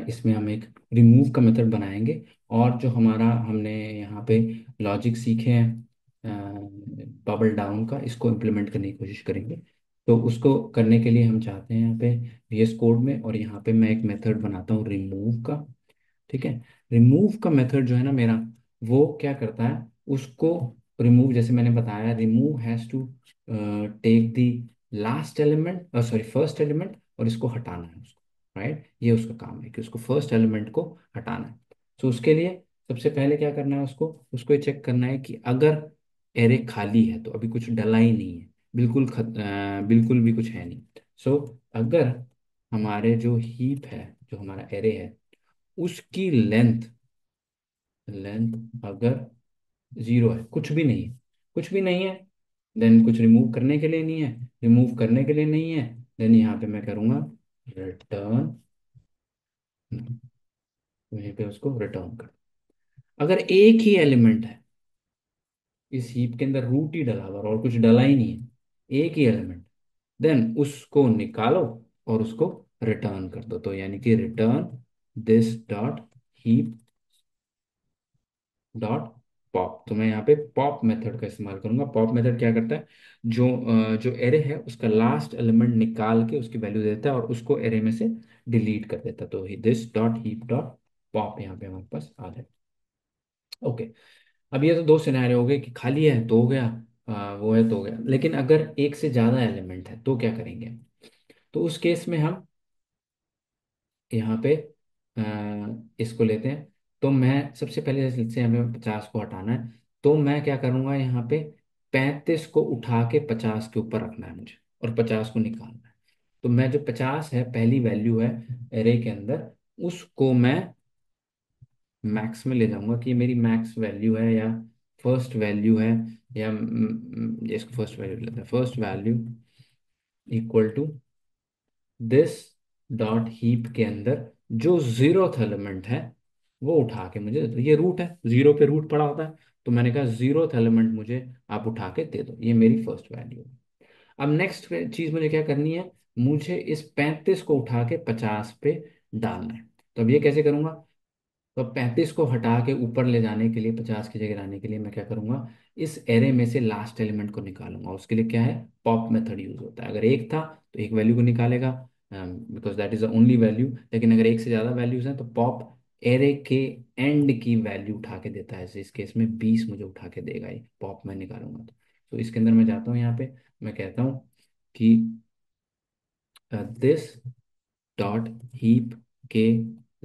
इसमें हम एक रिमूव का मेथड बनाएंगे, और जो हमारा हमने यहाँ पे लॉजिक सीखे हैं बबल डाउन का, इसको इम्प्लीमेंट करने की कोशिश करेंगे। तो उसको करने के लिए हम चाहते हैं यहाँ पे VS कोड में, और यहाँ पे मैं एक मेथड बनाता हूँ रिमूव का। ठीक है। रिमूव का मेथड जो है ना मेरा, वो क्या करता है, उसको रिमूव, जैसे मैंने बताया, remove has to take the last element, sorry first element, और इसको हटाना है उसको। राइट, ये उसका काम है कि उसको फर्स्ट एलिमेंट को हटाना है। तो उसके लिए सबसे पहले क्या करना है, उसको उसको ये चेक करना है कि अगर एरे खाली है, तो अभी कुछ डला ही नहीं है, बिल्कुल भी कुछ है नहीं। सो अगर हमारे जो हीप है, जो हमारा एरे है, उसकी लेंथ लेंथ अगर जीरो है, कुछ भी नहीं है, कुछ भी नहीं है, देन कुछ रिमूव करने के लिए नहीं है, रिमूव करने के लिए नहीं है, देन यहाँ पे मैं करूँगा रिटर्न, वहीं पे उसको रिटर्न कर। अगर एक ही एलिमेंट है इस हीप के अंदर, रूट ही डला हुआ है और कुछ डला ही नहीं है, एक ही एलिमेंट, देन उसको निकालो और उसको रिटर्न कर दो। तो यानी कि return this dot heap dot pop. तो मैं यहाँ पे पॉप मेथड का इस्तेमाल करूंगा। पॉप मेथड क्या करता है, जो एरे है उसका लास्ट एलिमेंट निकाल के उसकी वैल्यू देता है और उसको एरे में से डिलीट कर देता है। तो this dot heap dot pop यहाँ पे हमारे पास आ जाए। ओके, अब ये तो दो सिनेरियो हो गए कि खाली है तो हो गया, वो है तो हो गया। लेकिन अगर एक से ज्यादा एलिमेंट है तो क्या करेंगे? तो उस केस में हम यहाँ पे इसको लेते हैं। तो मैं सबसे पहले, जैसे से हमें 50 को हटाना है, तो मैं क्या करूँगा, यहाँ पे 35 को उठा के 50 के ऊपर रखना है मुझे, और 50 को निकालना है। तो मैं जो 50 है, पहली वैल्यू है एरे के अंदर, उसको मैं मैक्स में ले जाऊंगा कि ये मेरी मैक्स वैल्यू है या फर्स्ट वैल्यू है, या इसको फर्स्ट वैल्यू लेते हैं, first value equal to this dot heap के अंदर जो जीरोथ एलिमेंट है वो उठा के मुझे दे दो। ये रूट है, जीरो पे रूट पड़ा होता है, तो मैंने कहा जीरोथ एलिमेंट मुझे आप उठा के दे दो, ये मेरी फर्स्ट वैल्यू है। अब नेक्स्ट चीज मुझे क्या करनी है, मुझे इस 35 को उठा के 50 पे डालना है। तो अब ये कैसे करूंगा? तो 35 को हटा के ऊपर ले जाने के लिए, 50 की जगह लाने के लिए, मैं क्या करूंगा, इस एरे में से लास्ट एलिमेंट को निकालूंगा। उसके लिए क्या है, पॉप मेथड यूज होता है। अगर एक था तो एक वैल्यू को निकालेगा, because that is the only value. लेकिन अगर एक से ज्यादा वैल्यूज हैं तो पॉप एरे के एंड की वैल्यू उठा के देता है। इस केस में 20 मुझे उठा के देगा, ये पॉप मैं निकालूंगा। तो इसके अंदर मैं जाता हूँ, यहाँ पे मैं कहता हूँ कि दिस डॉट हीप के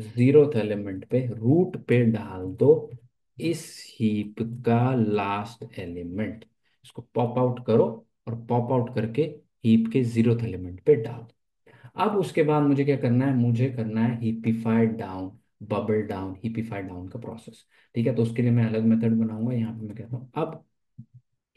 जीरोथ एलिमेंट पे रूट पे डाल दो इस हीप का लास्ट एलिमेंट। इसको पॉप आउट करो और पॉप आउट करके हीप के जीरोथ एलिमेंट पे डाल दो। अब उसके बाद मुझे क्या करना है, मुझे करना है हीपिफाइड डाउन, बबल डाउन, हीपिफाइड डाउन का प्रोसेस। ठीक है, तो उसके लिए मैं अलग मेथड बनाऊंगा। यहाँ पे मैं कहता हूँ अब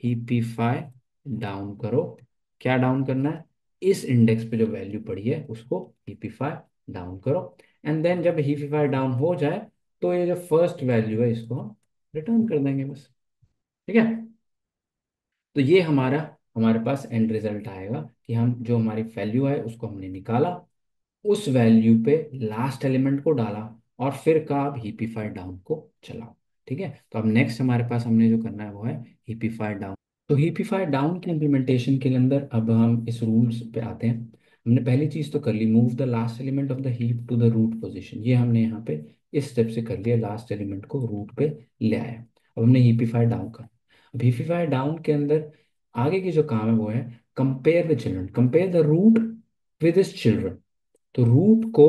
हीपिफाई डाउन करो। क्या डाउन करना है, इस इंडेक्स पे जो वैल्यू पड़ी है उसको हीपिफाई डाउन करो। एंड देन जब हीपिफाई डाउन हो जाए, तो ये जो फर्स्ट वैल्यू है इसको हम रिटर्न कर देंगे बस। ठीक है, तो ये हमारे पास एंड रिजल्ट आएगा कि हम जो हमारी वैल्यू है उसको हमने निकाला, उस वैल्यू पे लास्ट एलिमेंट को डाला, और फिर का अब हीपिफाई डाउन को चलाओ। ठीक है, तो अब नेक्स्ट हमारे पास हमने जो करना है वो है हीपिफाई डाउन। तो हीपिफाई डाउन के इम्प्लीमेंटेशन के अंदर अब हम इस रूल्स पे आते हैं। हमने पहली चीज तो कर ली, move the last element of the heap to the root position. ये हमने यहाँ पे इस स्टेप से कर लिया, लास्ट एलिमेंट को रूट पे ले आया। अब हमने हीपिफाई डाउन कर, अब हीपिफाई डाउन के अंदर आगे की जो काम है वो है compare the children, compare the root with its children. तो रूट को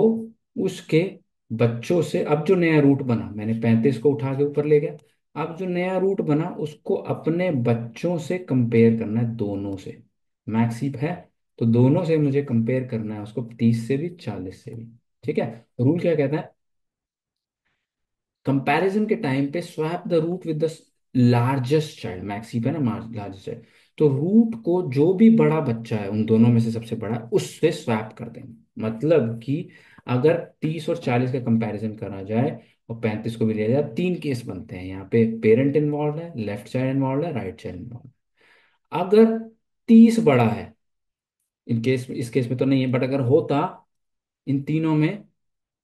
उसके बच्चों से, अब जो नया रूट बना, मैंने 35 को उठा के ऊपर ले गया, अब जो नया रूट बना उसको अपने बच्चों से कंपेयर करना है, दोनों से। मैक्स हीप है तो दोनों से मुझे कंपेयर करना है उसको, 30 से भी 40 से भी। ठीक है, रूल क्या कहता है, कंपैरिजन के टाइम पे swap the root with the largest child, max heap है ना, लार्जेस्ट चाइल्ड। तो रूट को जो भी बड़ा बच्चा है उन दोनों में से सबसे बड़ा, उससे स्वैप कर देंगे। मतलब कि अगर 30 और 40 का कंपैरिजन करा जाए और 35 को भी लिया जाए, तीन केस बनते हैं यहाँ पे, पेरेंट इन्वॉल्व है, लेफ्ट चाइल्ड इन्वॉल्व है, राइट चाइल्ड इन्वॉल्व है। अगर 30 बड़ा है, इन केस इस केस में तो नहीं है, बट अगर होता इन तीनों में,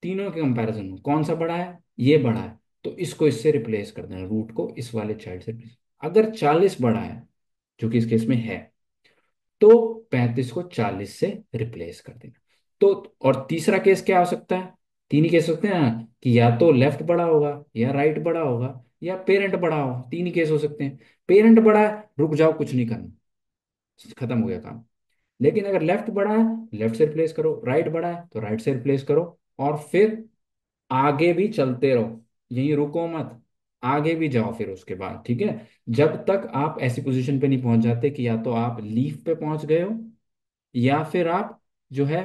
तीनों के कंपैरिजन में कौन सा बड़ा है, ये बड़ा है, तो इसको इससे रिप्लेस कर देना, रूट को इस वाले चाइल्ड से replace। अगर 40 बड़ा है, जो कि इस केस में है, तो 35 को 40 से रिप्लेस कर देना। तो और तीसरा केस क्या हो सकता है, तीन ही केस हो सकते हैं ना, कि या तो लेफ्ट बड़ा होगा, या राइट बड़ा होगा, या पेरेंट बड़ा होगा, तीन ही केस हो सकते हैं। पेरेंट बड़ा है, रुक जाओ कुछ नहीं करना, खत्म हो गया काम। लेकिन अगर लेफ्ट बड़ा है, लेफ्ट से रिप्लेस करो, राइट बड़ा है तो राइट से रिप्लेस करो, और फिर आगे भी चलते रहो, यहीं रुको मत, आगे भी जाओ फिर उसके बाद, ठीक है। जब तक आप ऐसी पोजीशन पे नहीं पहुंच जाते कि या तो आप लीफ पे पहुंच गए हो, या फिर आप जो है,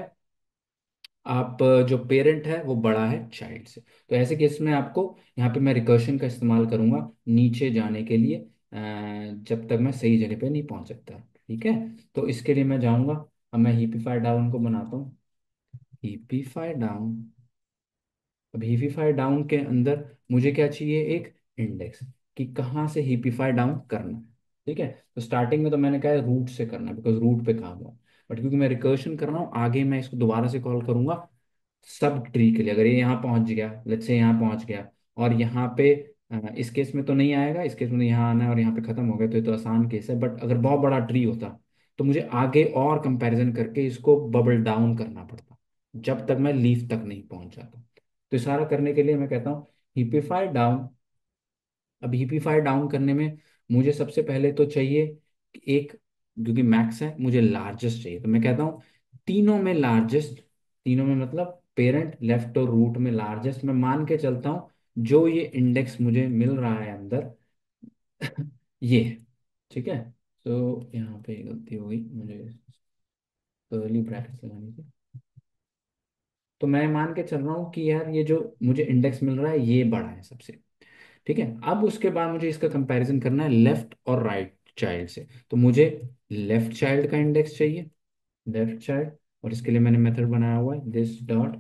आप जो पेरेंट है वो बड़ा है चाइल्ड से। तो ऐसे केस में आपको यहाँ पे मैं रिकर्शन का इस्तेमाल करूंगा नीचे जाने के लिए, जब तक मैं सही जगह पे नहीं पहुंच सकता, ठीक है। तो इसके लिए मैं जाऊंगा, अब मैं हीपिफाई डाउन को बनाता हूँ, हीपिफाई डाउन। अब हीपिफाई डाउन के अंदर मुझे क्या चाहिए, एक इंडेक्स, कि कहाँ से हीपिफाई डाउन करना है, ठीक है। तो स्टार्टिंग में तो मैंने कहा रूट से करना है, बिकॉज रूट पे कहा हुआ, बट क्योंकि मैं रिकर्शन कर रहा हूँ आगे, मैं इसको दोबारा से कॉल करूंगा सब ट्री के लिए। अगर ये यहाँ पहुंच गया, लेट्स से यहाँ पहुंच गया, और यहाँ पे इस केस में तो नहीं आएगा, इस केस में तो यहाँ आना है, और यहाँ पे खत्म हो गया, तो ये तो आसान केस है। बट अगर बहुत बड़ा ट्री होता तो मुझे आगे और कंपैरिजन करके इसको बबल डाउन करना पड़ता, जब तक मैं लीफ तक नहीं पहुंच जाता। तो ये सारा करने के लिए मैं कहता हूँ हिपिफाई डाउन। अब हिपिफाई डाउन करने में मुझे सबसे पहले तो चाहिए एक, क्योंकि मैक्स है मुझे लार्जेस्ट चाहिए, तो मैं कहता हूँ तीनों में लार्जेस्ट, तीनों में मतलब पेरेंट, लेफ्ट और रूट में लार्जेस्ट मैं मान के चलता हूँ, जो ये इंडेक्स मुझे मिल रहा है अंदर ये है, ठीक है। तो यहाँ पे गलती हो गई, मुझे कर्ली ब्रैकेट लगानी थी। तो मैं मान के चल रहा हूँ कि यार ये जो मुझे इंडेक्स मिल रहा है ये बड़ा है सबसे, ठीक है। अब उसके बाद मुझे इसका कंपैरिजन करना है लेफ्ट और राइट चाइल्ड से। तो मुझे लेफ्ट चाइल्ड का इंडेक्स चाहिए, लेफ्ट चाइल्ड, और इसके लिए मैंने मेथड बनाया हुआ है दिस डॉट,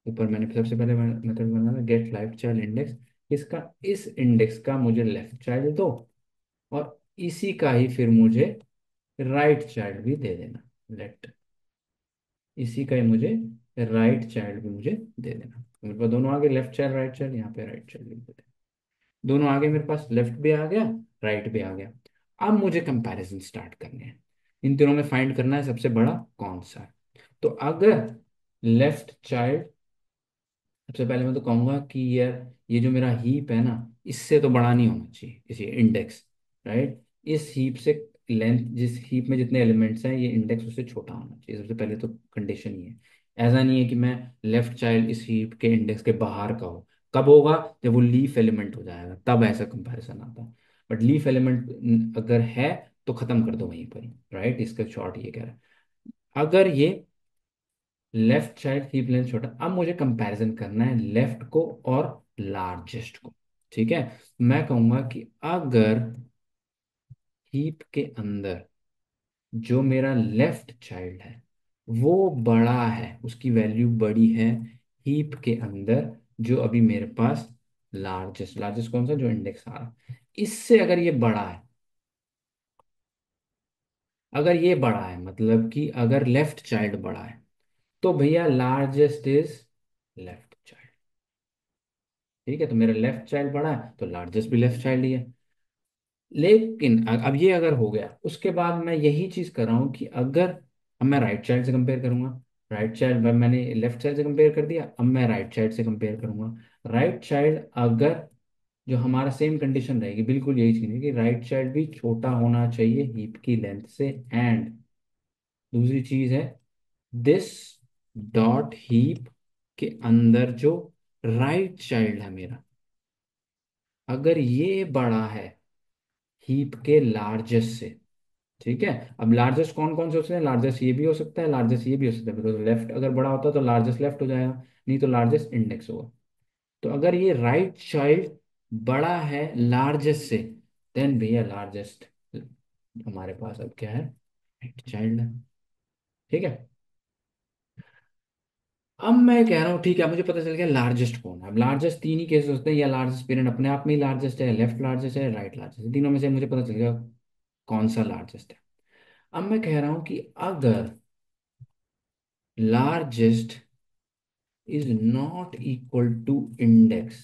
ऊपर मैंने सबसे पहले मेथड बनाया गेट लेफ्ट चाइल्ड इंडेक्स, इसका, इस इंडेक्स का मुझे लेफ्ट चाइल्ड दो, और इसी का ही फिर मुझे राइट चाइल्ड भी दे देना, लेफ्ट, इसी का ही मुझे राइट चाइल्ड भी मुझे दे देना। तो मेरे पास दोनों आगे, लेफ्ट चाइल्ड राइट चाइल्ड, यहाँ पे राइट चाइल्ड भी दे देना, दोनों आगे, मेरे पास लेफ्ट भी आ गया, राइट भी आ गया। अब मुझे कंपैरिजन स्टार्ट करने हैं, इन तीनों में फाइंड करना है सबसे बड़ा कौन सा है। तो अगर लेफ्ट चाइल्ड, सबसे पहले मैं तो कहूंगा कि यार ये जो मेरा हीप है ना, इससे तो बड़ा नहीं होना चाहिए इसे इंडेक्स, राइट। इस हीप से लेंथ, जिस हीप में जितने एलिमेंट्स हैं ये इंडेक्स उससे छोटा होना चाहिए, सबसे पहले तो कंडीशन ये है। ऐसा नहीं है कि मैं लेफ्ट चाइल्ड इस हीप के इंडेक्स के बाहर का हो, कब होगा, जब वो लीफ एलिमेंट हो जाएगा तब ऐसा कंपैरिजन आता है। बट लीफ एलिमेंट अगर है तो खत्म कर दो वहीं पर ही, राइट। इसका शॉर्ट ये कह रहा है, अगर ये लेफ्ट चाइल्ड हीप लेंथ छोटा, अब मुझे कंपैरिजन करना है लेफ्ट को और लार्जेस्ट को, ठीक है। मैं कहूंगा कि अगर हीप के अंदर जो मेरा लेफ्ट चाइल्ड है वो बड़ा है, उसकी वैल्यू बड़ी है हीप के अंदर, जो अभी मेरे पास लार्जेस्ट, लार्जेस्ट कौन सा, जो इंडेक्स आ रहा है, इससे अगर ये बड़ा है, अगर ये बड़ा है मतलब कि अगर लेफ्ट चाइल्ड बड़ा है, तो भैया लार्जेस्ट इज लेफ्ट चाइल्ड, ठीक है। तो मेरा लेफ्ट चाइल्ड बड़ा है तो लार्जेस्ट भी लेफ्ट चाइल्ड ही है। लेकिन अब ये अगर हो गया, उसके बाद मैं यही चीज कर रहा हूँ कि अगर, अब मैं राइट चाइल्ड से कंपेयर करूंगा, राइट चाइल्ड मैंने लेफ्ट चाइल्ड से कंपेयर कर दिया, अब मैं राइट चाइल्ड से कंपेयर करूंगा। राइट चाइल्ड अगर, जो हमारा सेम कंडीशन रहेगी, बिल्कुल यही चीज है कि राइट चाइल्ड भी छोटा होना चाहिए हीप की लेंथ से, एंड दूसरी चीज है दिस डॉट हीप के अंदर जो राइट चाइल्ड है मेरा, अगर ये बड़ा है हीप के लार्जेस्ट से, ठीक है। अब लार्जेस्ट कौन कौन से हो सकते हैं, लार्जेस्ट ये भी हो सकता है, लार्जेस्ट ये भी हो सकता है, बिकॉज लेफ्ट अगर बड़ा होता तो लार्जेस्ट लेफ्ट हो जाएगा, नहीं तो लार्जेस्ट इंडेक्स होगा। तो अगर ये राइट चाइल्ड बड़ा है लार्जेस्ट से, देन भैया लार्जेस्ट हमारे पास अब क्या है, राइट चाइल्ड है, ठीक है। अब मैं कह रहा हूँ ठीक है, मुझे पता चल गया लार्जेस्ट कौन है। अब लार्जेस्ट तीन ही केसेस होते हैं, या लार्जेस्ट पेरेंट अपने आप में ही लार्जेस्ट है, लेफ्ट लार्जेस्ट है, राइट लार्जेस्ट है, तीनों में से मुझे पता चल गया कौन सा लार्जेस्ट है। अब मैं कह रहा हूं कि अगर largest is not equal to index,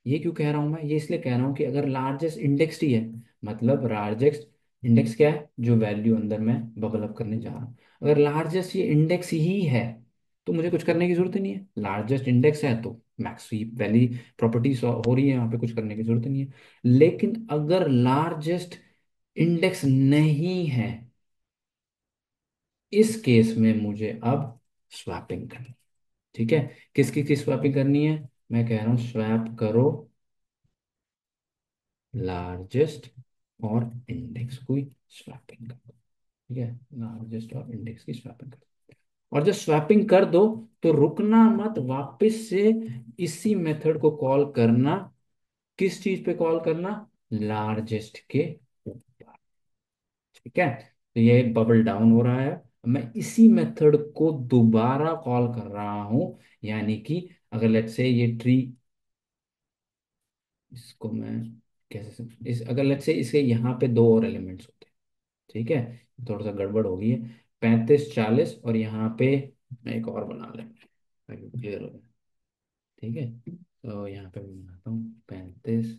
ये क्यों कह रहा हूं मैं, ये इसलिए कह रहा हूं कि अगर लार्जेस्ट इंडेक्स ही है, मतलब लार्जेस्ट इंडेक्स क्या है, जो वैल्यू अंदर मैं बबल अप करने जा रहा हूं, अगर लार्जेस्ट ये इंडेक्स ही है तो मुझे कुछ करने की जरूरत ही नहीं है, लार्जेस्ट इंडेक्स है तो मैक्स वैली प्रॉपर्टीज हो रही है, यहाँ पे कुछ करने की जरूरत ही नहीं है। लेकिन अगर लार्जेस्ट इंडेक्स नहीं है, इस केस में मुझे अब स्वैपिंग करनी है। ठीक है, किसकी किस स्वैपिंग करनी है? मैं कह रहा हूँ स्वैप करो लार्जेस्ट और इंडेक्स की स्वैपिंग करो। ठीक है, लार्जेस्ट और इंडेक्स की स्वैपिंग करो। और जब स्वैपिंग कर दो तो रुकना मत, वापस से इसी मेथड को कॉल करना। किस चीज पे कॉल करना? लार्जेस्ट के ऊपर। ठीक है, तो ये बबल डाउन हो रहा है। मैं इसी मेथड को दोबारा कॉल कर रहा हूं। यानी कि अगर लेट्स से ये ट्री, इसको मैं कैसे इस अगर लेट्स से इसके यहाँ पे दो और एलिमेंट्स होते हैं। ठीक है, थोड़ा सा गड़बड़ हो गई है। 35 40 और यहाँ पे मैं एक और बना लेंगे ताकि क्लियर हो जाए। ठीक है, तो यहाँ पे मैं बनाता हूँ 35।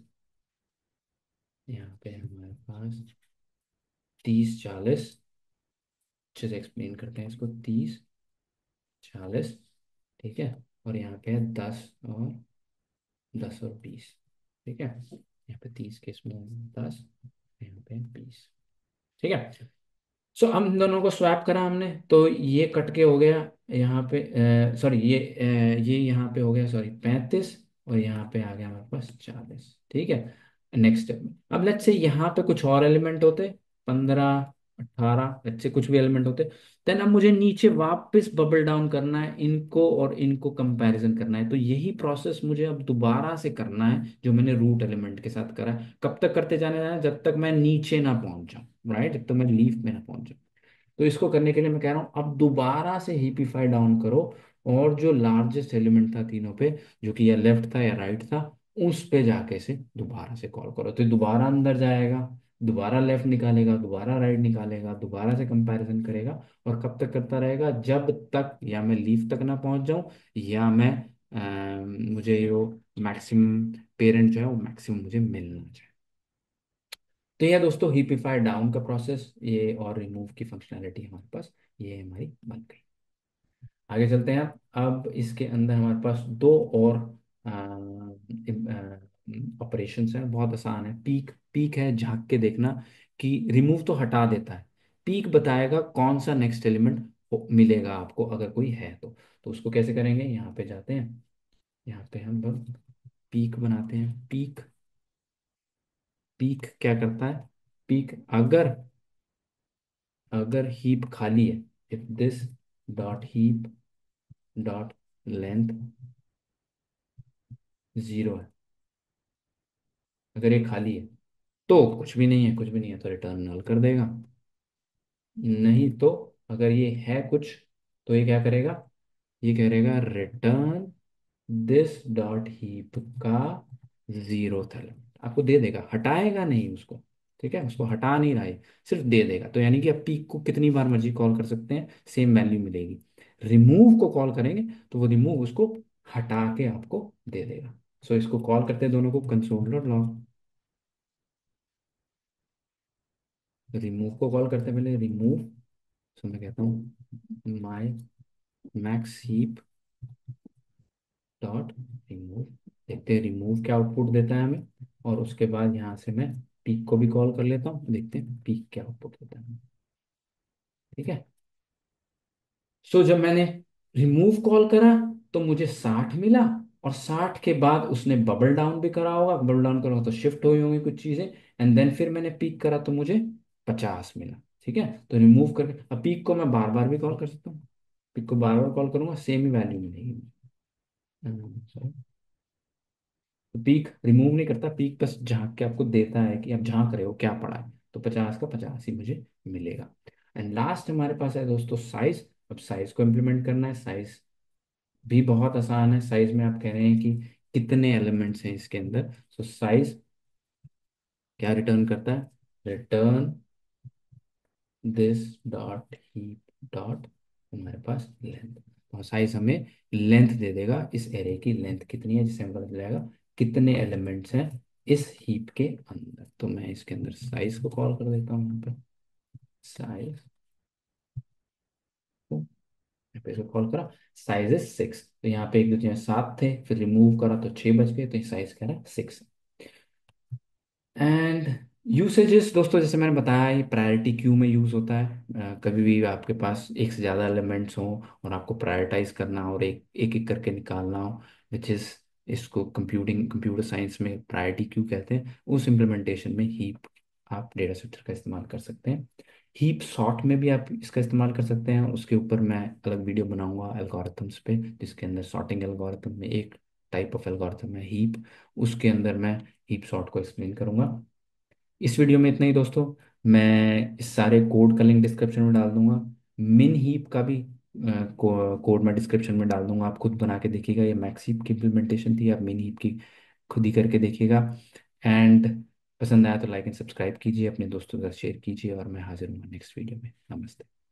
यहाँ पे हमारे पास 30 40। अच्छे से एक्सप्लेन करते हैं इसको। 30 40। ठीक है, और यहाँ पे है 10 और 20। ठीक है, यहाँ पे 30 के इसमें 10, यहाँ पे 20। ठीक है, सो हम दोनों को स्वैप करा हमने, तो ये कट के हो गया यहाँ पे, सॉरी ये यहाँ पे हो गया, सॉरी 35। और यहाँ पे आ गया हमारे पास 40। ठीक है, नेक्स्ट स्टेप में अब लेट्स से यहाँ पे कुछ और एलिमेंट होते, 15 18, लेट्स से कुछ भी एलिमेंट होते, देन अब मुझे नीचे वापस बबल डाउन करना है, इनको और इनको कंपैरिजन करना है। तो यही प्रोसेस मुझे अब दोबारा से करना है जो मैंने रूट एलिमेंट के साथ करा है। कब तक करते जाना है? जब तक मैं नीचे ना पहुंच जाऊं, राइट, जब तक मैं लीफ में ना पहुंच जाऊं। तो इसको करने के लिए मैं कह रहा हूं अब दोबारा से हीपिफाई डाउन करो, और जो लार्जेस्ट एलिमेंट था तीनों पे, जो कि या लेफ्ट था या राइट था, उस पे जाके से दोबारा से कॉल करो। तो दोबारा अंदर जाएगा, दोबारा लेफ्ट निकालेगा, दोबारा राइट निकालेगा, दोबारा से कंपैरिजन करेगा। और कब तक करता रहेगा? जब तक या मैं लीफ तक ना पहुंच जाऊं, या मैं मुझे जो मैक्सिमम पेरेंट जो है वो मैक्सिमम मुझे मिलना चाहिए। तो यह दोस्तों हीपिफाई डाउन का प्रोसेस, ये और रिमूव की फंक्शनैलिटी हमारे पास ये हमारी बन गई। आगे चलते हैं। अब इसके अंदर हमारे पास दो और ऑपरेशंस हैं, बहुत आसान है। पीक, पीक है झांक के देखना, कि रिमूव तो हटा देता है, पीक बताएगा कौन सा नेक्स्ट एलिमेंट मिलेगा आपको अगर कोई है तो उसको कैसे करेंगे? यहाँ पे जाते हैं, यहाँ पे हम बस पीक बनाते हैं। पीक, पीक क्या करता है? पीक अगर अगर हीप खाली है, if this dot heap dot length 0 है, अगर ये खाली है तो कुछ भी नहीं है, कुछ भी नहीं है तो रिटर्न नल कर देगा। नहीं तो अगर ये है कुछ, तो ये क्या करेगा? ये करेगा रिटर्न दिस डॉट हीप का 0th एलिमेंट आपको दे देगा, हटाएगा नहीं उसको। ठीक है, उसको हटा नहीं रहा है, सिर्फ दे देगा। तो यानी कि आप पीक को कितनी बार मर्जी कॉल कर सकते हैं, सेम वैल्यू मिलेगी। रिमूव को कॉल करेंगे तो वो रिमूव उसको हटा के आपको दे देगा। सो इसको कॉल करते हैं दोनों को, कंसोल लॉग। रिमूव को कॉल करते हैं पहले, रिमूव। सो मैं कहता हूँ माई मैक्स हीप डॉट रिमूव। देखते हैं रिमूव क्या आउटपुट देता है हमें। और उसके बाद यहाँ से मैं पीक को भी कॉल कर लेता हूँ, देखते हैं पीक क्या आउटपुट देता है। ठीक है, सो जब मैंने रिमूव कॉल करा तो मुझे 60 मिला। और 60 के बाद उसने बबल डाउन भी करा होगा, बबल डाउन करा होगा तो शिफ्ट हुई होंगी कुछ चीजें, एंड देन फिर मैंने पीक करा तो मुझे 50 मिला। ठीक है, तो रिमूव करके अब पीक को मैं बार बार भी कॉल कर सकता हूँ। पीक को बार बार कॉल करूंगा, सेम ही वैल्यू मिलेगी। sorry, तो पीक रिमूव नहीं करता, पीक बस झांक के आपको देता है कि आप झांक रहे हो क्या पड़ा है। तो 50 का 50 ही मुझे मिलेगा। एंड लास्ट हमारे पास है दोस्तों साइज। अब साइज को इम्प्लीमेंट करना है। साइज भी बहुत आसान है। साइज में आप कह रहे हैं कि कितने एलिमेंट्स हैं इसके अंदर। सो साइज क्या रिटर्न करता है? Return this dot heap dot हमारे पास लेंथ। और साइज हमें लेंथ दे देगा, इस एरे की लेंथ कितनी है, जिससे हमें पता चलेगा कितने एलिमेंट्स हैं इस हीप के अंदर। तो मैं इसके अंदर साइज को कॉल कर देता हूँ, यहाँ पे साइज को, यहाँ पे इसको कॉल करा। Size is 6। तो यहाँ पे एक दो तीन 7 थे, फिर रिमूव करा तो 6 बच गए, तो साइज कह रहा है 6। एंड यूसेजेस दोस्तों, जैसे मैंने बताया, ये प्रायोरिटी क्यू में यूज़ होता है। कभी भी आपके पास एक से ज़्यादा एलिमेंट्स हों और आपको प्रायोरिटाइज करना हो और एक एक एक करके निकालना हो, विच इज़, इसको कंप्यूटर साइंस में प्रायोरिटी क्यू कहते हैं। उस इम्प्लीमेंटेशन में हीप आप डेटा स्ट्रक्चर का इस्तेमाल कर सकते हैं। हीप सॉर्ट में भी आप इसका इस्तेमाल कर सकते हैं। उसके ऊपर मैं अलग वीडियो बनाऊंगा एल्गोरिथम्स पे, जिसके अंदर सॉर्टिंग एल्गोरिथम में एक टाइप ऑफ एल्गोरिथम है हीप, उसके अंदर मैं हीप सॉर्ट को एक्सप्लेन करूंगा। इस वीडियो में इतना ही दोस्तों। मैं इस सारे कोड का लिंक डिस्क्रिप्शन में डाल दूंगा। मिन हीप का भी कोड मैं डिस्क्रिप्शन में डाल दूंगा। आप खुद बना के देखिएगा, ये मैक्स हीप की इम्प्लीमेंटेशन थी, आप मिन हीप की खुद ही करके देखिएगा। एंड पसंद आया तो लाइक एंड सब्सक्राइब कीजिए, अपने दोस्तों के साथ शेयर कीजिए, और मैं हाजिर हूँ नेक्स्ट वीडियो में। नमस्ते।